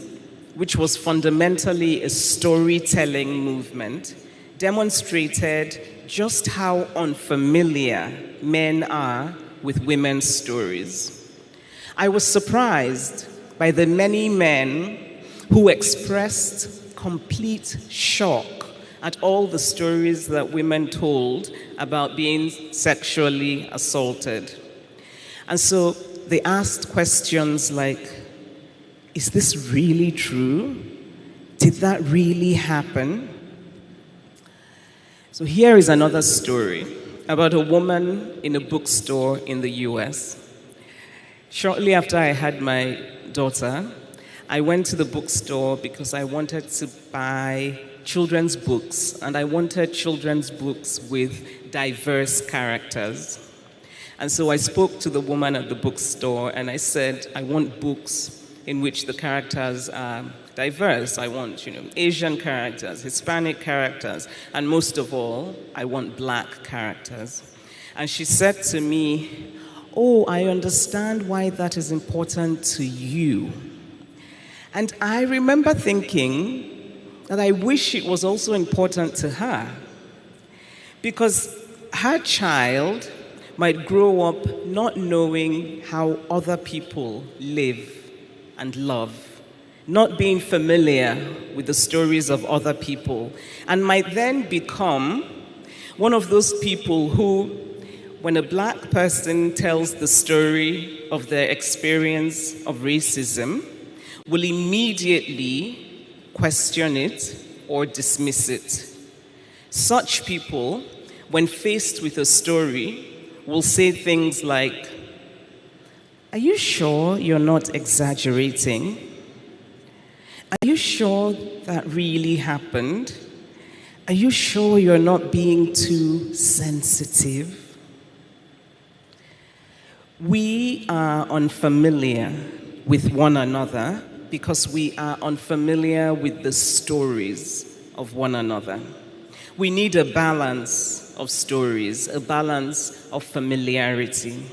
which was fundamentally a storytelling movement, demonstrated just how unfamiliar men are with women's stories. I was surprised by the many men who expressed complete shock at all the stories that women told about being sexually assaulted. And so they asked questions like, is this really true? Did that really happen? So here is another story about a woman in a bookstore in the US. Shortly after I had my daughter, I went to the bookstore because I wanted to buy children's books, and I wanted children's books with diverse characters. And so I spoke to the woman at the bookstore and I said, I want books in which the characters are diverse. I want, Asian characters, Hispanic characters, and most of all, I want black characters. And she said to me, oh, I understand why that is important to you. And I remember thinking that I wish it was also important to her, because her child might grow up not knowing how other people live and love, not being familiar with the stories of other people, and might then become one of those people who, when a black person tells the story of their experience of racism, will immediately question it or dismiss it. Such people, when faced with a story, will say things like, are you sure you're not exaggerating? Are you sure that really happened? Are you sure you're not being too sensitive? We are unfamiliar with one another because we are unfamiliar with the stories of one another. We need a balance of stories, a balance of familiarity.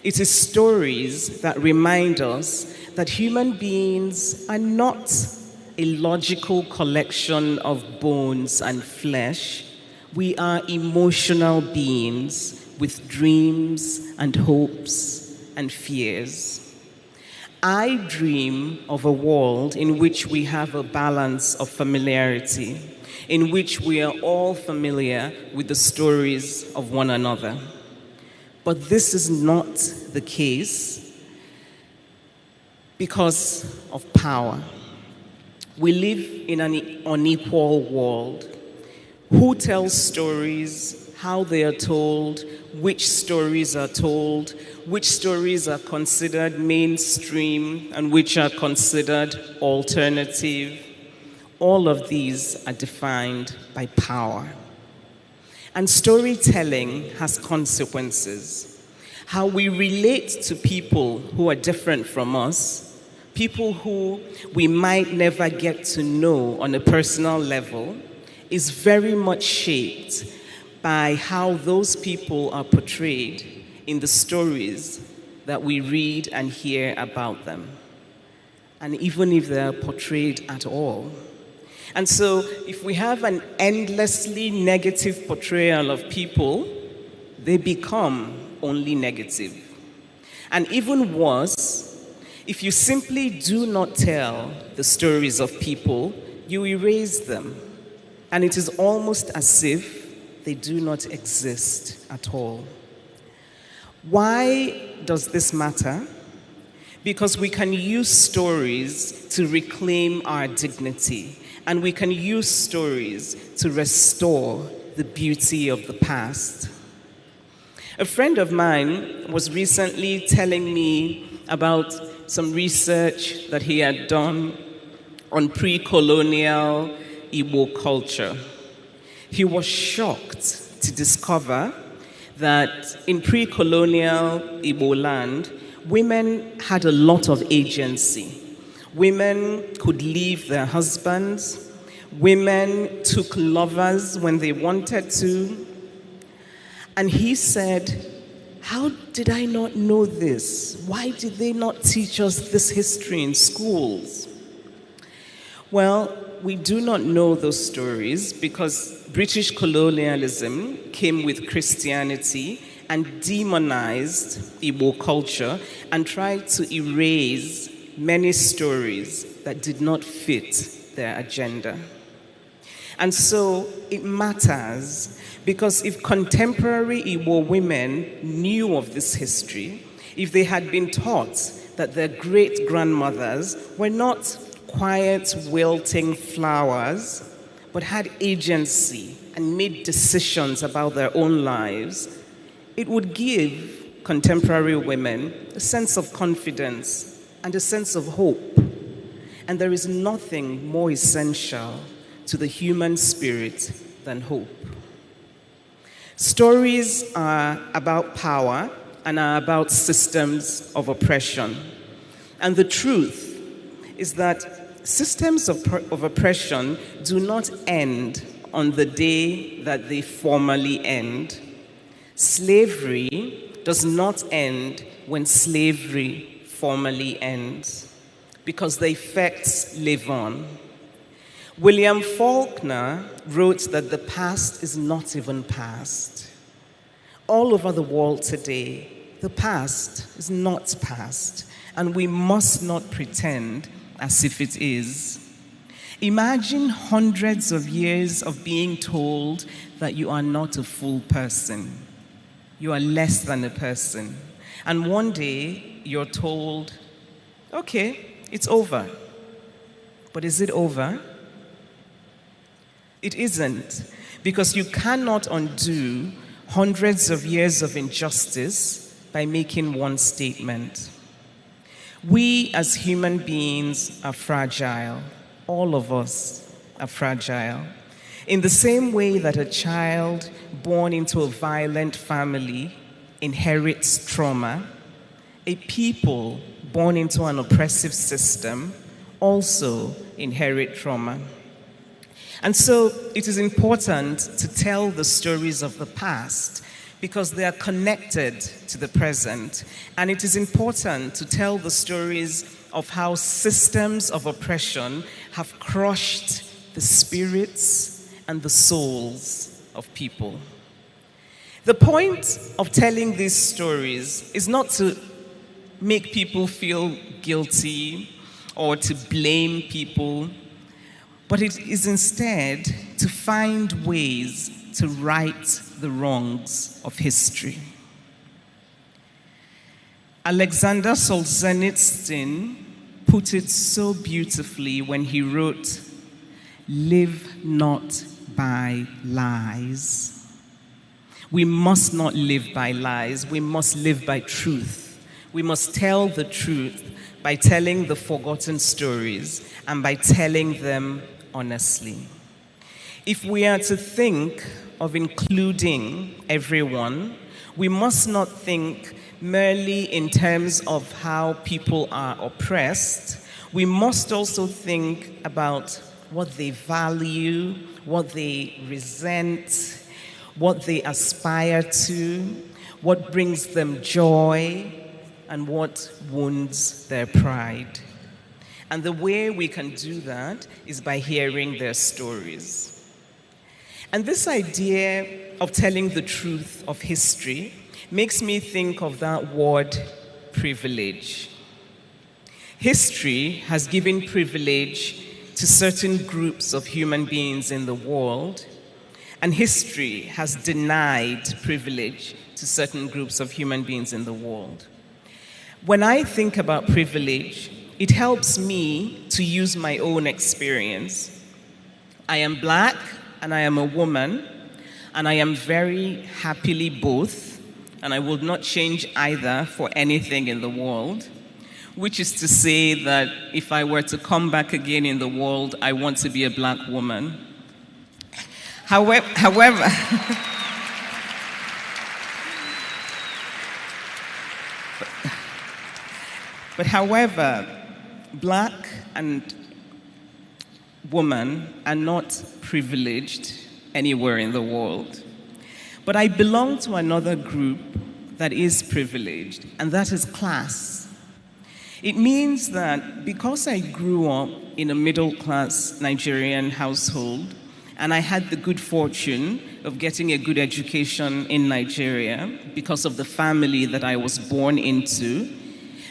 It is stories that remind us that human beings are not a logical collection of bones and flesh. We are emotional beings with dreams and hopes and fears. I dream of a world in which we have a balance of familiarity, in which we are all familiar with the stories of one another. But this is not the case because of power. We live in an unequal world. Who tells stories, how they are told, which stories are told, which stories are considered mainstream and which are considered alternative. All of these are defined by power. And storytelling has consequences. How we relate to people who are different from us, people who we might never get to know on a personal level, is very much shaped by how those people are portrayed in the stories that we read and hear about them, and even if they are portrayed at all. And so if we have an endlessly negative portrayal of people, they become only negative. And even worse, if you simply do not tell the stories of people, you erase them. And it is almost as if they do not exist at all. Why does this matter? Because we can use stories to reclaim our dignity, and we can use stories to restore the beauty of the past. A friend of mine was recently telling me about some research that he had done on pre-colonial Igbo culture. He was shocked to discover that in pre-colonial Igbo land, women had a lot of agency. Women could leave their husbands. Women took lovers when they wanted to. And he said, how did I not know this? Why did they not teach us this history in schools? Well, we do not know those stories because British colonialism came with Christianity and demonized Igbo culture and tried to erase many stories that did not fit their agenda. And so it matters because if contemporary Igbo women knew of this history, if they had been taught that their great-grandmothers were not quiet, wilting flowers, but had agency and made decisions about their own lives, it would give contemporary women a sense of confidence and a sense of hope. And there is nothing more essential to the human spirit than hope. Stories are about power and are about systems of oppression. And the truth is that systems of oppression do not end on the day that they formally end. Slavery does not end when slavery formally ends, because the effects live on. William Faulkner wrote that the past is not even past. All over the world today, the past is not past, and we must not pretend as if it is. Imagine hundreds of years of being told that you are not a full person. You are less than a person. And one day, you're told, okay, it's over. But is it over? It isn't, because you cannot undo hundreds of years of injustice by making one statement. We as human beings are fragile. All of us are fragile. In the same way that a child born into a violent family inherits trauma, a people born into an oppressive system also inherit trauma. And so it is important to tell the stories of the past because they are connected to the present. And it is important to tell the stories of how systems of oppression have crushed the spirits and the souls of people. The point of telling these stories is not to make people feel guilty or to blame people, but it is instead to find ways to right the wrongs of history. Alexander Solzhenitsyn put it so beautifully when he wrote, "Live not by lies." We must not live by lies. We must live by truth. We must tell the truth by telling the forgotten stories and by telling them honestly. If we are to think of including everyone, we must not think merely in terms of how people are oppressed. We must also think about what they value, what they resent, what they aspire to, what brings them joy, and what wounds their pride. And the way we can do that is by hearing their stories. And this idea of telling the truth of history makes me think of that word, privilege. History has given privilege to certain groups of human beings in the world, and history has denied privilege to certain groups of human beings in the world. When I think about privilege, it helps me to use my own experience. I am Black and I am a woman, and I am very happily both, and I will not change either for anything in the world, which is to say that if I were to come back again in the world, I want to be a Black woman. However, But however, black and women are not privileged anywhere in the world. But I belong to another group that is privileged, and that is class. It means that because I grew up in a middle-class Nigerian household, and I had the good fortune of getting a good education in Nigeria because of the family that I was born into,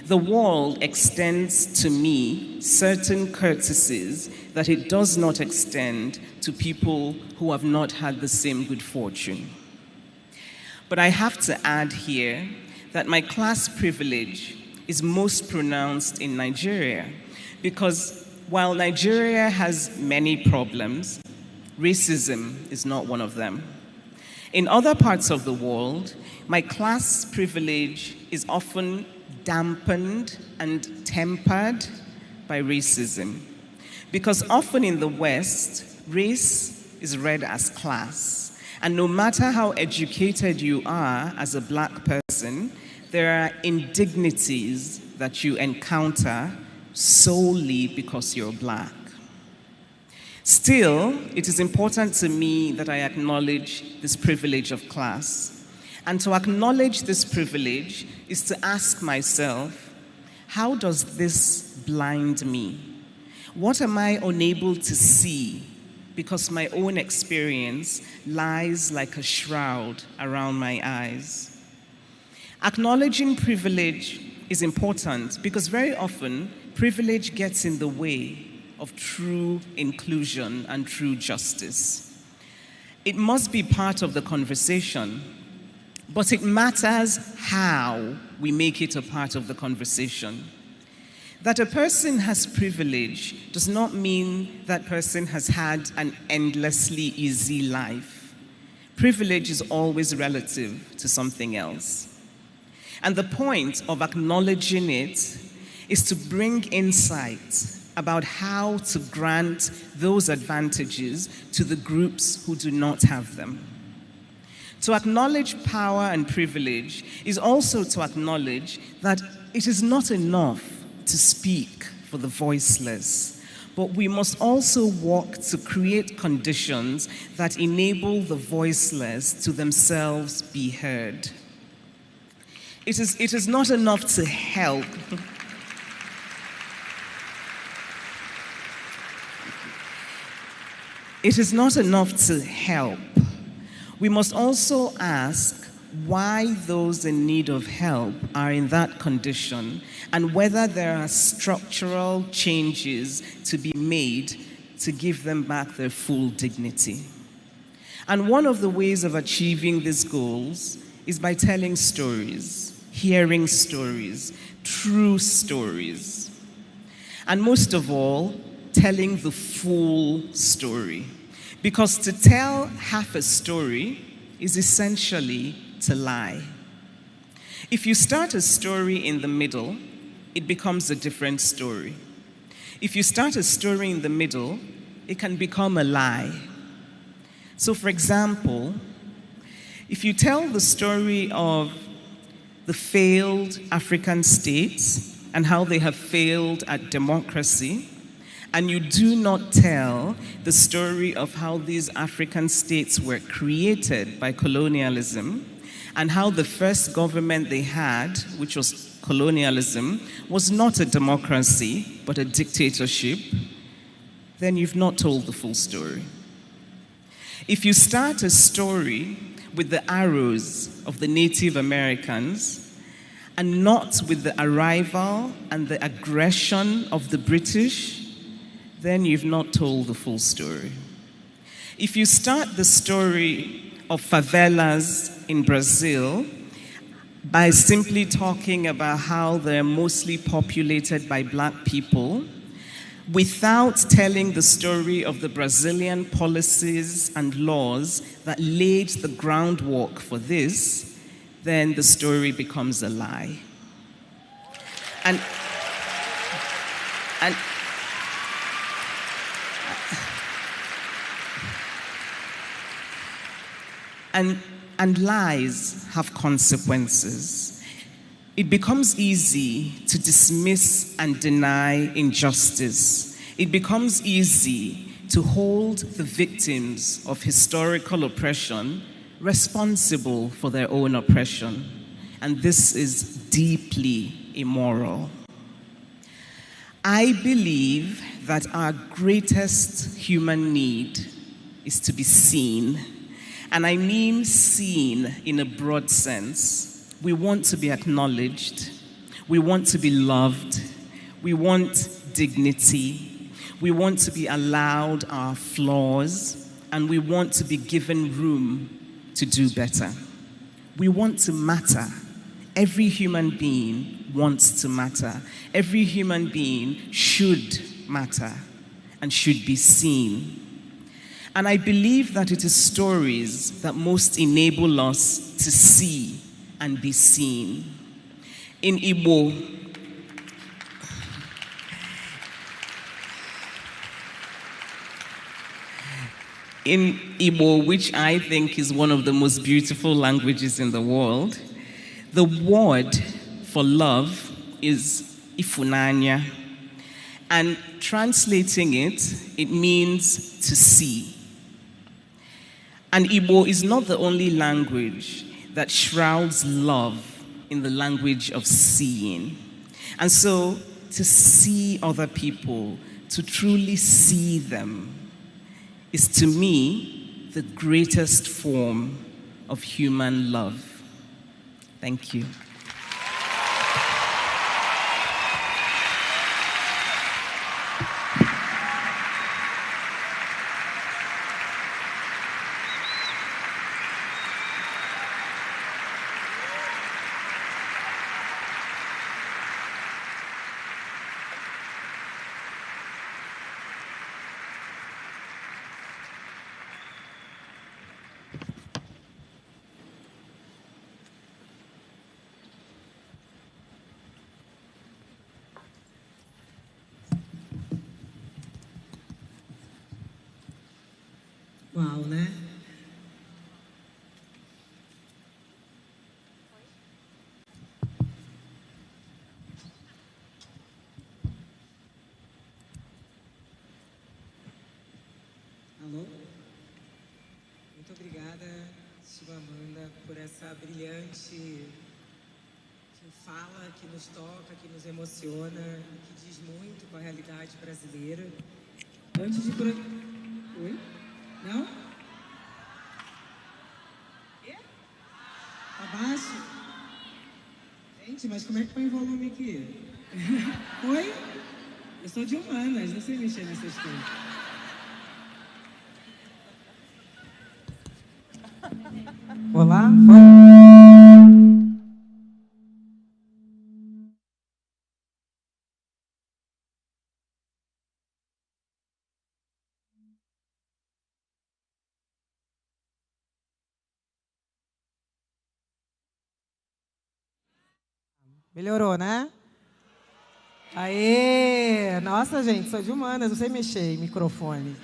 the world extends to me certain courtesies that it does not extend to people who have not had the same good fortune. But I have to add here that my class privilege is most pronounced in Nigeria, because while Nigeria has many problems, racism is not one of them. In other parts of the world, my class privilege is often dampened and tempered by racism, because often in the West, race is read as class. And no matter how educated you are as a black person, there are indignities that you encounter solely because you're black. Still, it is important to me that I acknowledge this privilege of class. And to acknowledge this privilege is to ask myself, how does this blind me? What am I unable to see because my own experience lies like a shroud around my eyes? Acknowledging privilege is important because very often privilege gets in the way of true inclusion and true justice. It must be part of the conversation, but it matters how we make it a part of the conversation. That a person has privilege does not mean that person has had an endlessly easy life. Privilege is always relative to something else. And the point of acknowledging it is to bring insight about how to grant those advantages to the groups who do not have them. To acknowledge power and privilege is also to acknowledge that it is not enough to speak for the voiceless, but we must also work to create conditions that enable the voiceless to themselves be heard. It is not enough to help. It is not enough to help. We must also ask why those in need of help are in that condition and whether there are structural changes to be made to give them back their full dignity. And one of the ways of achieving these goals is by telling stories, hearing stories, true stories. And most of all, telling the full story. Because to tell half a story is essentially to lie. If you start a story in the middle, it becomes a different story. If you start a story in the middle, it can become a lie. So for example, if you tell the story of the failed African states and how they have failed at democracy, and you do not tell the story of how these African states were created by colonialism and how the first government they had, which was colonialism, was not a democracy but a dictatorship, then you've not told the full story. If you start a story with the arrows of the Native Americans and not with the arrival and the aggression of the British, then you've not told the full story. If you start the story of favelas in Brazil by simply talking about how they're mostly populated by black people, without telling the story of the Brazilian policies and laws that laid the groundwork for this, then the story becomes a lie. And lies have consequences. It becomes easy to dismiss and deny injustice. It becomes easy to hold the victims of historical oppression responsible for their own oppression. And this is deeply immoral. I believe that our greatest human need is to be seen. And I mean seen in a broad sense. We want to be acknowledged. We want to be loved. We want dignity. We want to be allowed our flaws, and we want to be given room to do better. We want to matter. Every human being wants to matter. Every human being should matter and should be seen. And I believe that it is stories that most enable us to see and be seen. In Igbo, which I think is one of the most beautiful languages in the world, the word for love is ifunanya. And translating it, it means to see. And Igbo is not the only language that shrouds love in the language of seeing. And so, to see other people, to truly see them, is to me the greatest form of human love. Thank you. Uau, né? Alô? Muito obrigada, Tia Amanda, por essa brilhante fala que nos toca, que nos emociona, que diz muito com a realidade brasileira. Antes de... Oi? Não? Quê? Abaixo? Gente, mas como é que põe o volume aqui? Oi? Eu sou de humanas, não sei mexer nessas coisas. Olá, foi? Melhorou, né? Aê! Nossa, gente, sou de humanas, não sei mexer em microfone.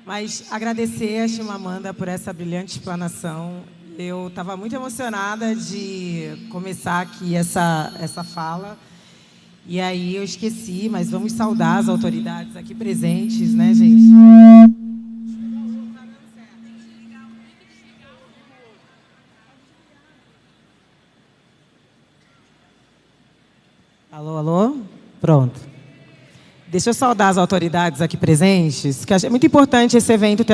Mas agradecer a Chimamanda por essa brilhante explanação. Eu estava muito emocionada de começar aqui essa fala. E aí eu esqueci, mas vamos saudar as autoridades aqui presentes, né, gente? Alô, alô? Pronto. Deixa eu saudar as autoridades aqui presentes, que é muito importante esse evento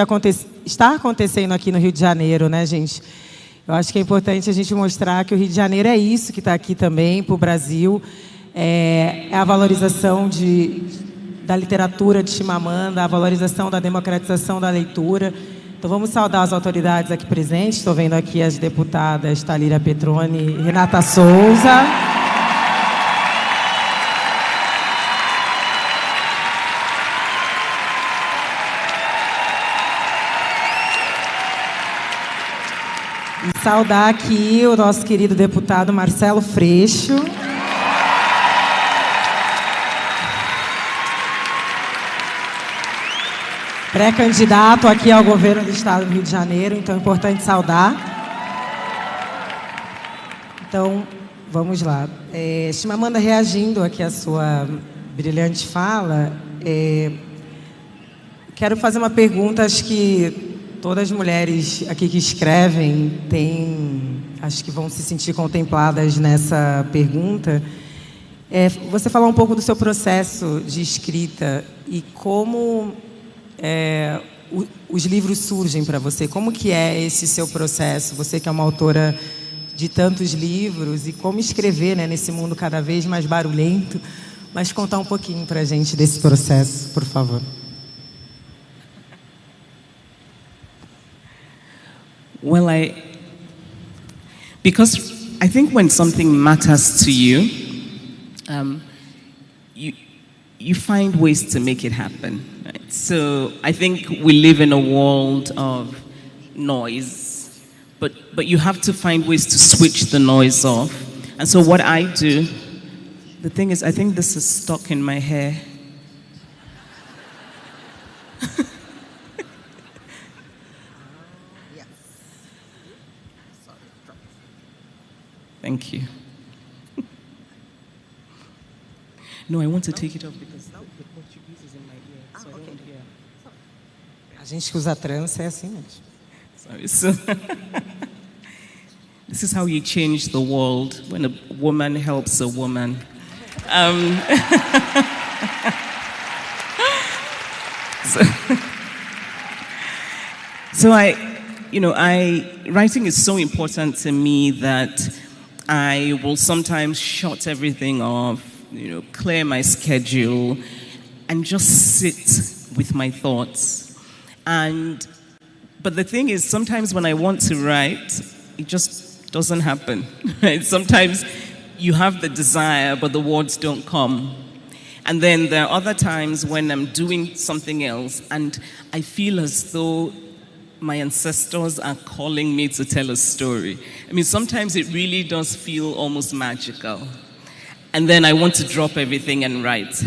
estar acontecendo aqui no Rio de Janeiro, né, gente? Eu acho que é importante a gente mostrar que o Rio de Janeiro é isso que está aqui também, para o Brasil. É a valorização da literatura de Chimamanda, a valorização da democratização da leitura. Então, vamos saudar as autoridades aqui presentes. Estou vendo aqui as deputadas Thalíria Petroni e Renata Souza. Saudar aqui o nosso querido deputado Marcelo Freixo. Pré-candidato aqui ao governo do Estado do Rio de Janeiro, então é importante saudar. Então, Vamos lá. Chimamanda, reagindo aqui à sua brilhante fala, quero fazer uma pergunta, acho que todas as mulheres aqui que escrevem acho que vão se sentir contempladas nessa pergunta. Você falar um pouco do seu processo de escrita e como os livros surgem para você. Como que é esse seu processo? Você que é uma autora de tantos livros, e como escrever, né, nesse mundo cada vez mais barulhento, mas contar um pouquinho para a gente desse processo, por favor. Well, because I think when something matters to you, you find ways to make it happen. Right? So I think we live in a world of noise, but you have to find ways to switch the noise off. And so what I do, the thing is, I think this is stuck in my hair. Thank you. No, I want to take it off because the Portuguese is in my ear, so I don't hear. A gente que usa trança é assim mesmo. Sorry. So this is how you change the world when a woman helps a woman. So writing is so important to me that I will sometimes shut everything off, clear my schedule, and just sit with my thoughts. But the thing is, sometimes when I want to write, it just doesn't happen. Right? Sometimes you have the desire, but the words don't come. And then there are other times when I'm doing something else, and I feel as though my ancestors are calling me to tell a story. I mean, sometimes it really does feel almost magical. And then I want to drop everything and write.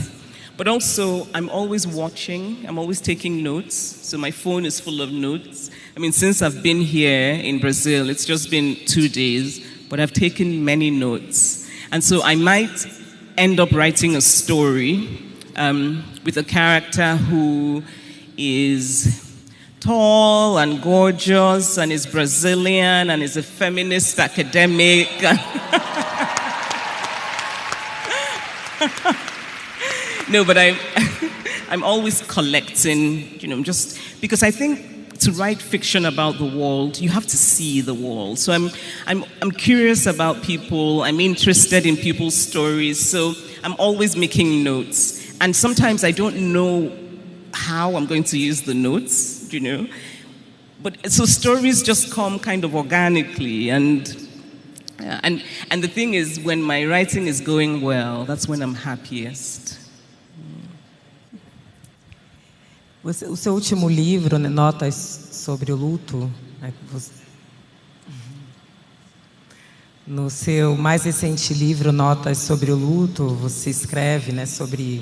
But also, I'm always watching, I'm always taking notes. So my phone is full of notes. I mean, since I've been here in Brazil, it's just been 2 days, but I've taken many notes. And so I might end up writing a story with a character who is tall and gorgeous and is Brazilian and is a feminist academic. No, but I'm always collecting, just because I think to write fiction about the world, you have to see the world. So I'm curious about people. I'm interested in people's stories. So I'm always making notes. And sometimes I don't know how I'm going to use the notes, But so stories just come kind of organically. And the thing is, when my writing is going well, that's when I'm happiest. O seu último livro, né, Notas sobre o Luto, né, no seu mais recente livro, Notas sobre o Luto, você escreve, né, sobre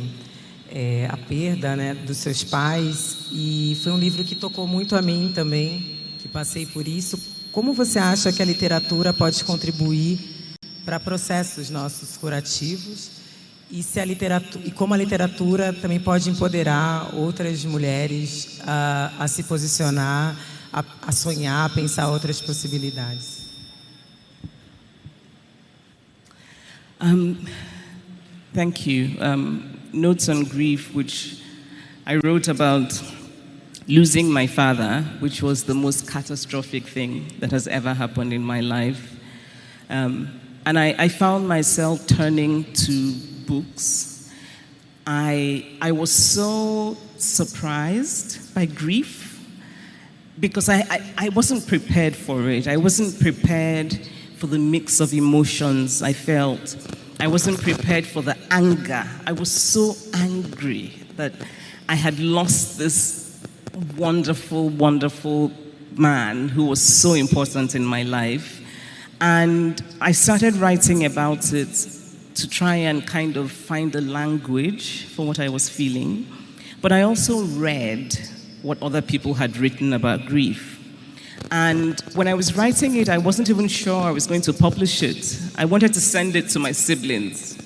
a perda, né, dos seus pais, e foi um livro que tocou muito a mim também, que passei por isso. Como você acha que a literatura pode contribuir para processos nossos curativos? E como a literatura também pode empoderar outras mulheres a se posicionar, a sonhar, a pensar outras possibilidades? Thank you. Notes on Grief, which I wrote about losing my father, which was the most catastrophic thing that has ever happened in my life. And I found myself turning to books. I was so surprised by grief because I wasn't prepared for it. I wasn't prepared for the mix of emotions I felt. I wasn't prepared for the anger. I was so angry that I had lost this wonderful, wonderful man who was so important in my life. And I started writing about it to try and kind of find the language for what I was feeling. But I also read what other people had written about grief. And when I was writing it, I wasn't even sure I was going to publish it. I wanted to send it to my siblings.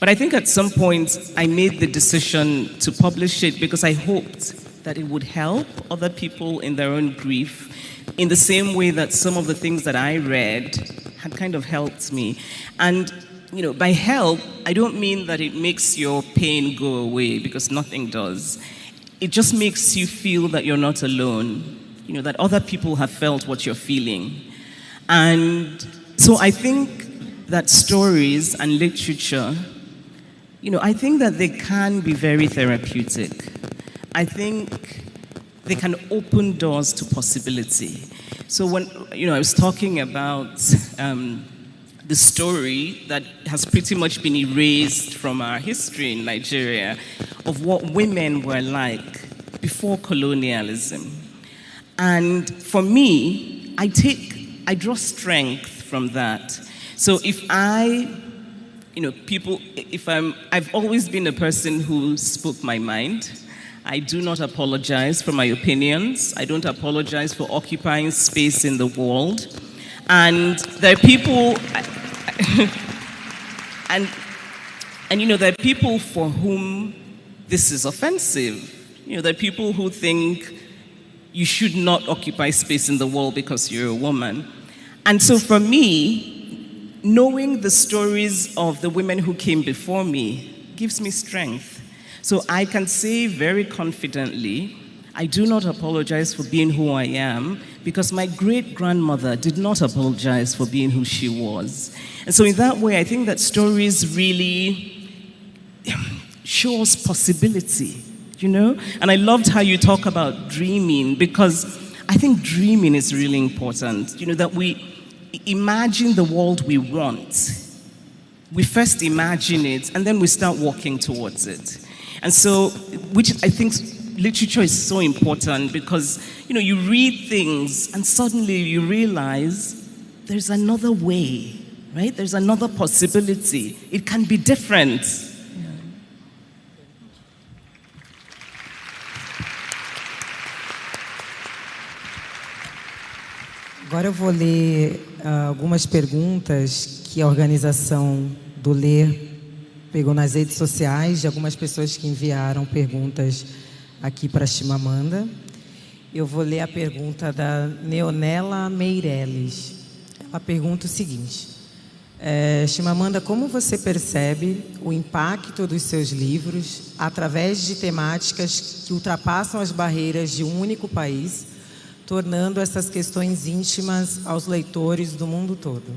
But I think at some point I made the decision to publish it because I hoped that it would help other people in their own grief in the same way that some of the things that I read had kind of helped me. And, you know, by help, I don't mean that it makes your pain go away, because nothing does. It just makes you feel that you're not alone, you know, that other people have felt what you're feeling. And so I think that stories and literature, you know, I think that they can be very therapeutic. I think they can open doors to possibility. So when, you know, I was talking about the story that has pretty much been erased from our history in Nigeria of what women were like before colonialism. And for me, I draw strength from that. So if you know, I've always been a person who spoke my mind. I do not apologize for my opinions. I don't apologize for occupying space in the world. And there are people, and you know, there are people for whom this is offensive. You know, there are people who think you should not occupy space in the world because you're a woman. And so for me, knowing the stories of the women who came before me gives me strength. So I can say very confidently, I do not apologize for being who I am, because my great-grandmother did not apologize for being who she was. And so in that way, I think that stories really show us possibility, you know? And I loved how you talk about dreaming, because I think dreaming is really important, you know, that we imagine the world we want. We first imagine it, and then we start walking towards it. And so, which I think literature is so important, because, you know, you read things and suddenly you realize there's another way, right? There's another possibility. It can be different. Agora eu vou ler algumas perguntas que a organização do Ler pegou nas redes sociais de algumas pessoas que enviaram perguntas aqui para a Chimamanda. Eu vou ler a pergunta da Neonela Meirelles. Ela pergunta o seguinte: Chimamanda, como você percebe o impacto dos seus livros através de temáticas que ultrapassam as barreiras de um único país, tornando essas questões íntimas aos leitores do mundo todo?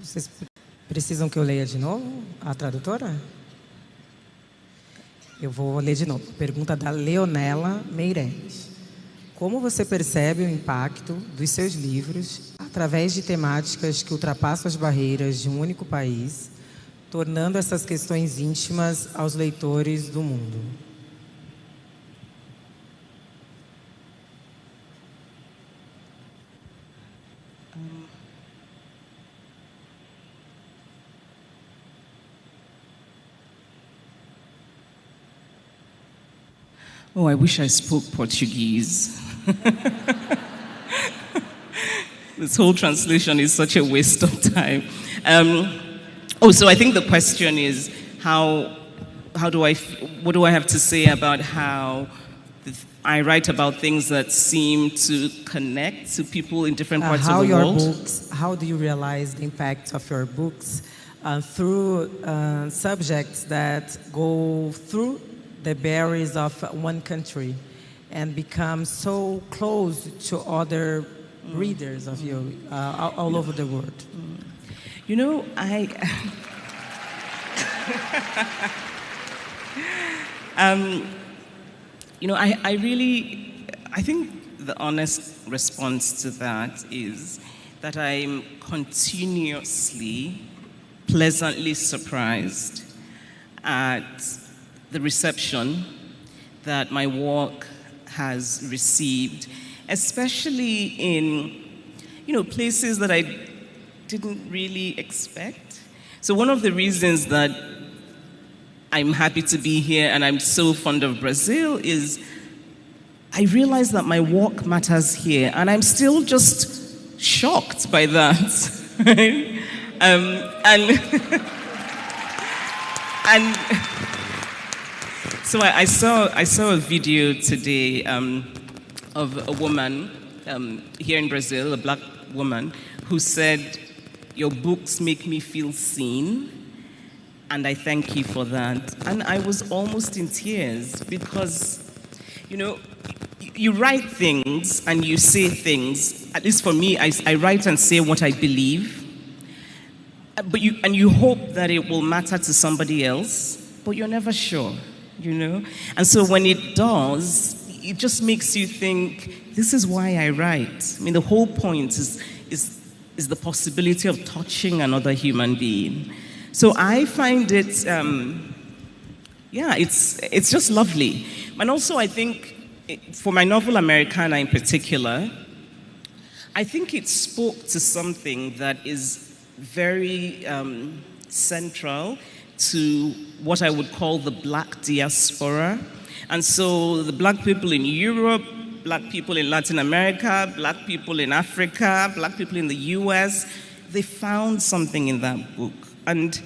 Vocês precisam que eu leia de novo a tradutora? Eu vou ler de novo. Pergunta da Leonela Meirelles. Como você percebe o impacto dos seus livros através de temáticas que ultrapassam as barreiras de um único país, tornando essas questões íntimas aos leitores do mundo? Oh, I wish I spoke Portuguese. This whole translation is such a waste of time. So I think the question is what do I have to say about how I write about things that seem to connect to people in different parts of the world? How do you realize the impact of your books through subjects that go through the barriers of one country and become so close to other readers of you all over the world? You know, I think the honest response to that is that I'm continuously pleasantly surprised at the reception that my work has received, especially in, places that I didn't really expect. So one of the reasons that I'm happy to be here and I'm so fond of Brazil is I realize that my work matters here, and I'm still just shocked by that. Right? And so I saw a video today of a woman here in Brazil, a black woman, who said, "Your books make me feel seen, and I thank you for that." And I was almost in tears because, you write things and you say things. At least for me, I write and say what I believe. But you hope that it will matter to somebody else, but you're never sure, And so when it does, it just makes you think, this is why I write. I mean, the whole point is the possibility of touching another human being. So I find it, it's just lovely. And also I think, for my novel Americana in particular, I think it spoke to something that is very central to what I would call the black diaspora. And so the black people in Europe, black people in Latin America, black people in Africa, black people in the US, they found something in that book. And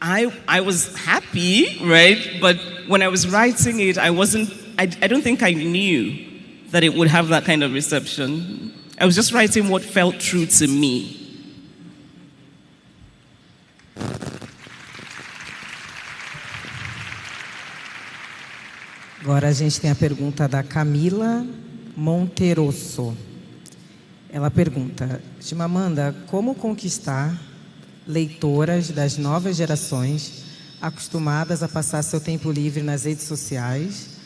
I was happy, right? But when I was writing it, I don't think I knew that it would have that kind of reception. I was just writing what felt true to me. Agora a gente tem a pergunta da Camila Monterosso. Ela pergunta: Chimamanda, como conquistar leitoras das novas gerações acostumadas a passar seu tempo livre nas redes sociais,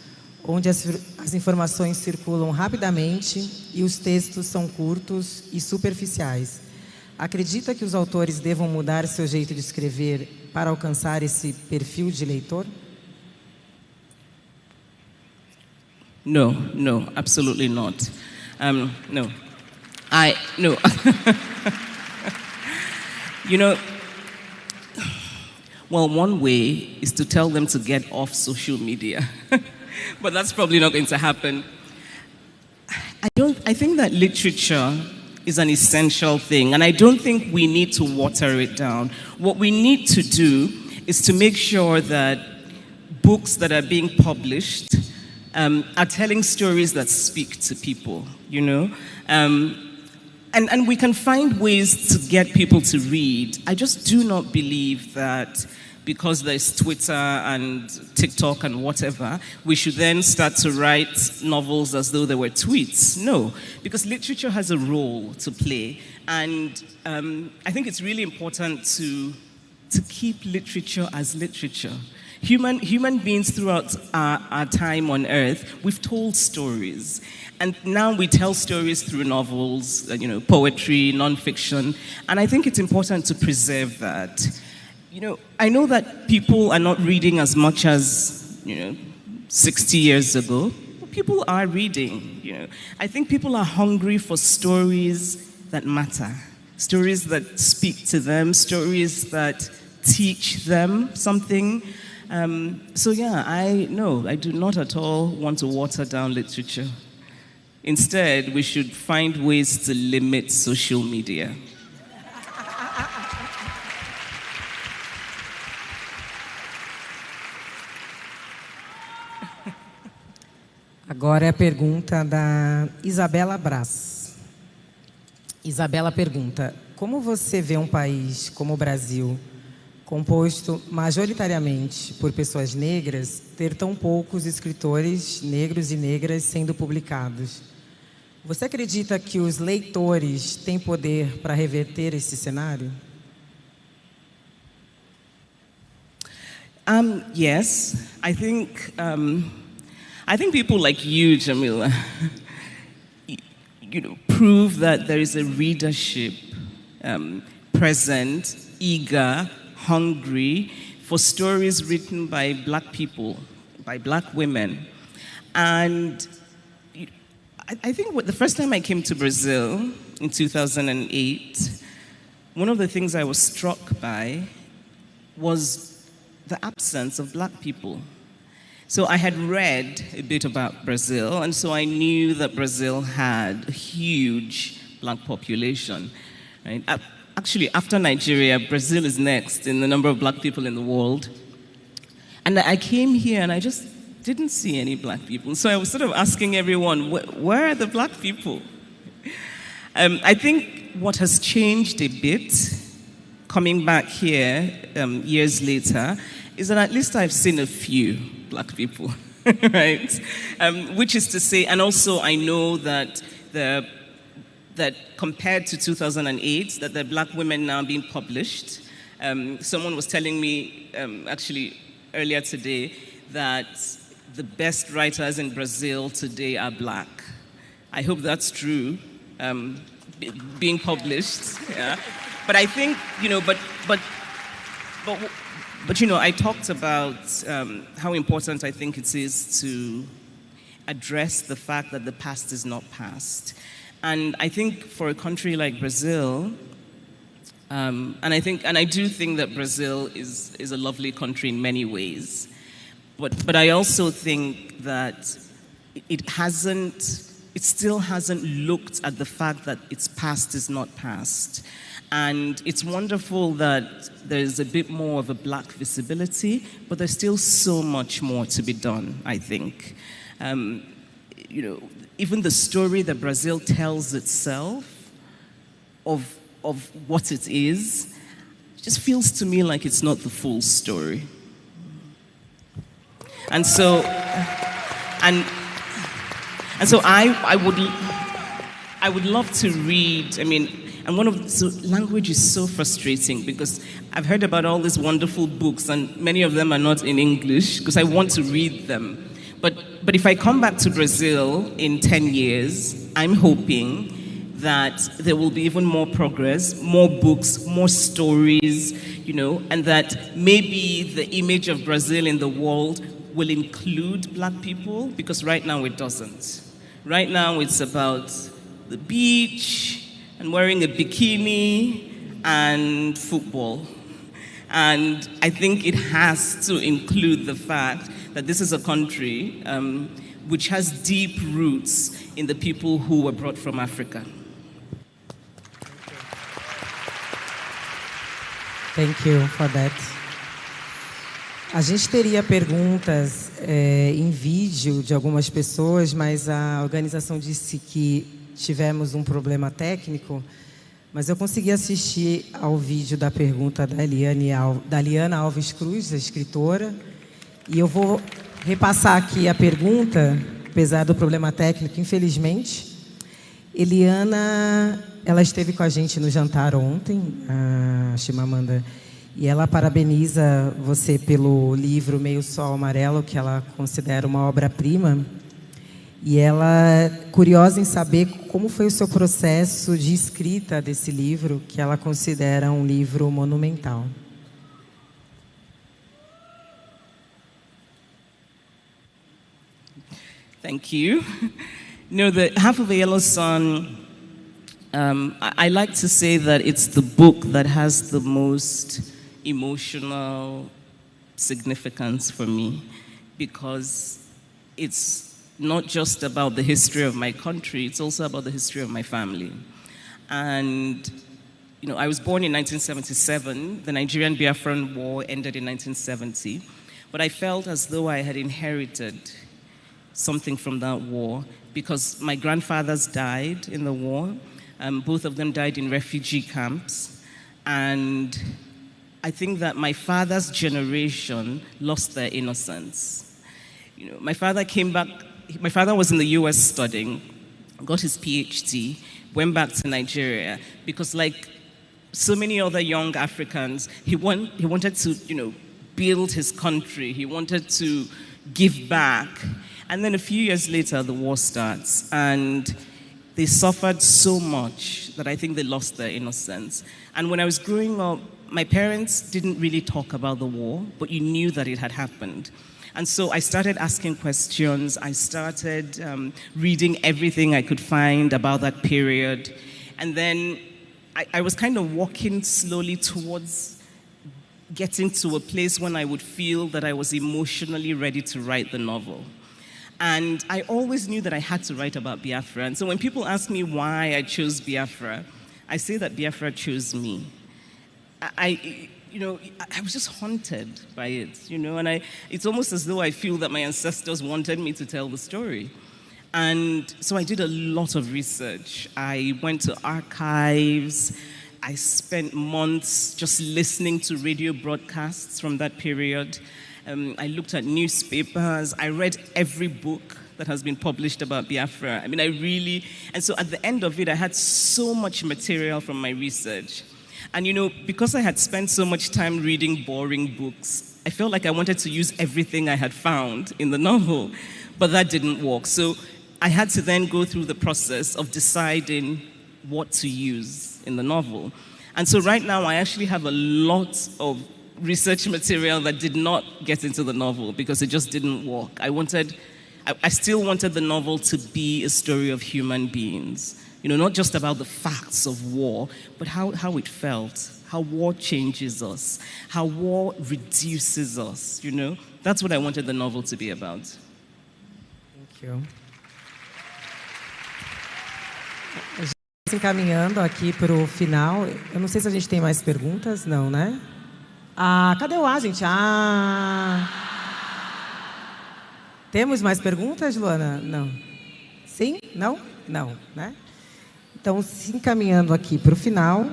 onde as informações circulam rapidamente e os textos são curtos e superficiais? Acredita que os autores devam mudar seu jeito de escrever para alcançar esse perfil de leitor? No, absolutely not. No. No. Well, one way is to tell them to get off social media. But that's probably not going to happen. I think that literature is an essential thing, and I don't think we need to water it down. What we need to do is to make sure that books that are being published are telling stories that speak to people, And we can find ways to get people to read. I just do not believe that because there's Twitter and TikTok and whatever, we should then start to write novels as though they were tweets. No, because literature has a role to play. And I think it's really important to keep literature as literature. Human beings throughout our time on Earth, we've told stories. And now we tell stories through novels, poetry, nonfiction. And I think it's important to preserve that. I know that people are not reading as much as, 60 years ago. But people are reading, I think people are hungry for stories that matter. Stories that speak to them, stories that teach them something. I do not at all want to water down literature. Instead, we should find ways to limit social media. Agora é a pergunta da Isabela Brás. Isabela pergunta: como você vê um país como o Brasil, composto majoritariamente por pessoas negras, ter tão poucos escritores negros e negras sendo publicados? Você acredita que os leitores têm poder para reverter esse cenário? Yes, I think people like you, Jamila, prove that there is a readership present, eager, hungry for stories written by black people, by black women. And I think the first time I came to Brazil in 2008, one of the things I was struck by was the absence of black people. So I had read a bit about Brazil, and so I knew that Brazil had a huge black population. Right? Actually, after Nigeria, Brazil is next in the number of black people in the world. And I came here and I just didn't see any black people. So I was sort of asking everyone, where are the black people? I think what has changed a bit, coming back here years later, is that at least I've seen a few black people, right? Which is to say, and also I know that that compared to 2008, that there are black women now being published. Someone was telling me, actually earlier today, that the best writers in Brazil today are black. I hope that's true, being published. Yeah. But I think, but you know, I talked about how important I think it is to address the fact that the past is not past. And I think for a country like Brazil, and I do think that Brazil is a lovely country in many ways, but I also think that it still hasn't looked at the fact that its past is not past. And it's wonderful that there's a bit more of a black visibility, but there's still so much more to be done, I think. You know, even the story that Brazil tells itself of what it is just feels to me like it's not the full story. And so, I would love to read, and language is so frustrating because I've heard about all these wonderful books and many of them are not in English because I want to read them. But if I come back to Brazil in 10 years, I'm hoping that there will be even more progress, more books, more stories, you know, and that maybe the image of Brazil in the world will include black people, because right now it doesn't. Right now it's about the beach and wearing a bikini and football. And I think it has to include the fact that this is a country which has deep roots in the people who were brought from Africa. Thank you for that. A gente teria perguntas em vídeo de algumas pessoas, mas a organização disse que tivemos um problema técnico, mas eu consegui assistir ao vídeo da pergunta da Liana Alves Cruz, a escritora, e eu vou repassar aqui a pergunta, apesar do problema técnico, infelizmente. Eliana, ela esteve com a gente no jantar ontem, a Chimamanda, e ela parabeniza você pelo livro Meio Sol Amarelo, que ela considera uma obra-prima. E ela é curiosa em saber como foi o seu processo de escrita desse livro, que ela considera um livro monumental. Thank you. You know, the Half of a Yellow Sun, I like to say that it's the book that has the most emotional significance for me, because it's not just about the history of my country, it's also about the history of my family. And, you know, I was born in 1977. The Nigerian Biafran War ended in 1970. But I felt as though I had inherited something from that war, because my grandfathers died in the war. Both of them died in refugee camps. And I think that my father's generation lost their innocence. You know, my father came back. My father was in the US studying, got his PhD, went back to Nigeria, because like so many other young Africans, he wanted to, you know, build his country. He wanted to give back. And then a few years later, the war starts, and they suffered so much that I think they lost their innocence. And when I was growing up, my parents didn't really talk about the war, but you knew that it had happened. And so I started asking questions. I started reading everything I could find about that period. And then I was kind of walking slowly towards getting to a place when I would feel that I was emotionally ready to write the novel. And I always knew that I had to write about Biafra. And so when people ask me why I chose Biafra, I say that Biafra chose me. I was just haunted by it, and it's almost as though I feel that my ancestors wanted me to tell the story. And so I did a lot of research. I went to archives. I spent months just listening to radio broadcasts from that period. I looked at newspapers. I read every book that has been published about Biafra. And so at the end of it, I had so much material from my research. And because I had spent so much time reading boring books, I felt like I wanted to use everything I had found in the novel, but that didn't work. So I had to then go through the process of deciding what to use in the novel. And so right now, I actually have a lot of research material that did not get into the novel because it just didn't work. I still wanted the novel to be a story of human beings. Not just about the facts of war, but how it felt, how war changes us, how war reduces us, That's what I wanted the novel to be about. Thank you. Encaminhando aqui para o final. Eu não sei se a gente tem mais perguntas, não, né? Cadê o A, gente? Temos mais perguntas, Luana? Não. Sim? Não? Não, né? Então, se encaminhando aqui para o final,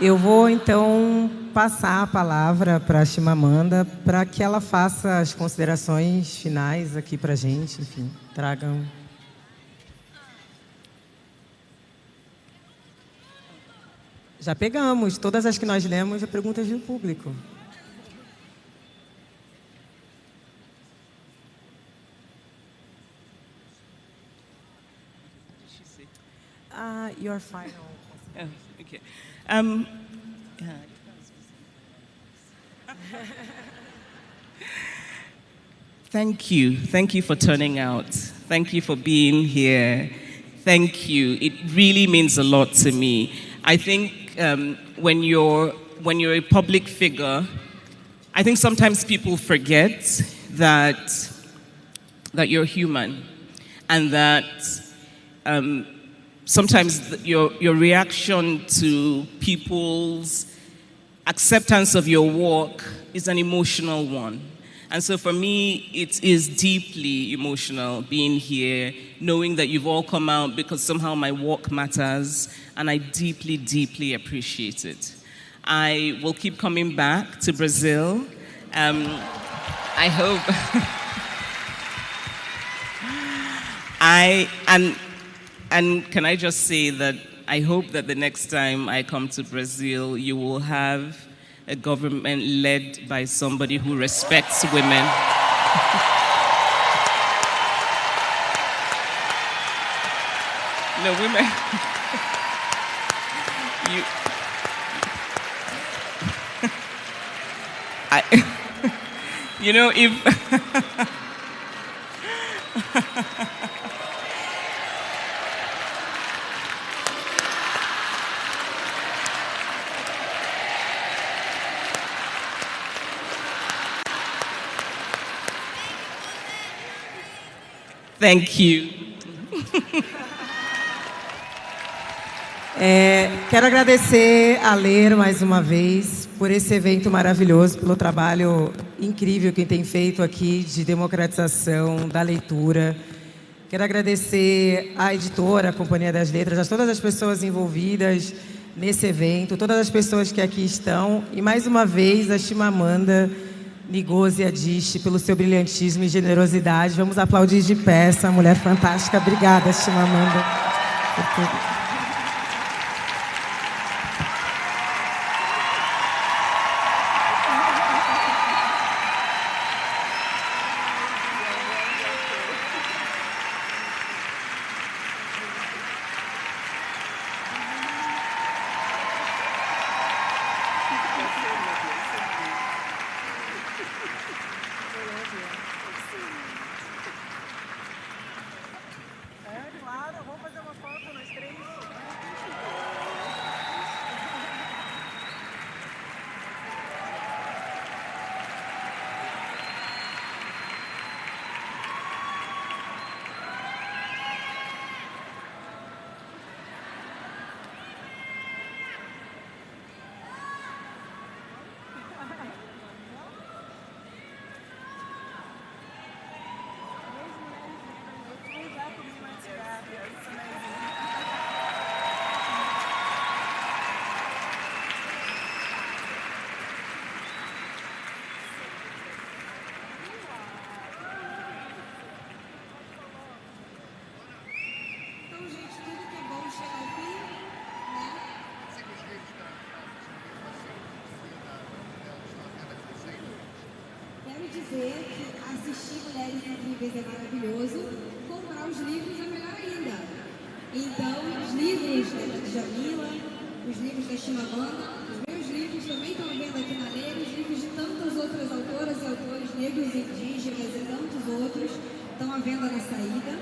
eu vou, então, passar a palavra para a Chimamanda para que ela faça as considerações finais aqui para a gente, enfim, tragam... Já pegamos, todas as que nós lemos, as perguntas do público. Your final. Oh, okay. Thank you. Thank you for turning out. Thank you for being here. Thank you. It really means a lot to me. I think when you're a public figure, I think sometimes people forget that you're human, and that sometimes your reaction to people's acceptance of your work is an emotional one. And so for me, it is deeply emotional being here, knowing that you've all come out because somehow my work matters, and I deeply, deeply appreciate it. I will keep coming back to Brazil. I hope... And can I just say that I hope that the next time I come to Brazil, you will have a government led by somebody who respects women. No, women. If... Thank you. Quero agradecer a Ler mais uma vez por esse evento maravilhoso, pelo trabalho incrível que tem feito aqui de democratização da leitura. Quero agradecer à editora, a Companhia das Letras, a todas as pessoas envolvidas nesse evento, todas as pessoas que aqui estão, e mais uma vez a Chimamanda Ngozi Adichie pelo seu brilhantismo e generosidade. Vamos aplaudir de pé essa mulher fantástica. Obrigada, Chimamanda, por tudo. dizer que assistir Mulheres Incríveis é maravilhoso, comprar os livros é melhor ainda. Então, os livros da Djamila, os livros da Chimamanda, os meus livros também estão à venda aqui na Ler, os livros de tantas outras autoras e autores negros e indígenas e tantos outros estão à venda na saída.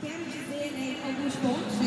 Quero dizer, alguns pontos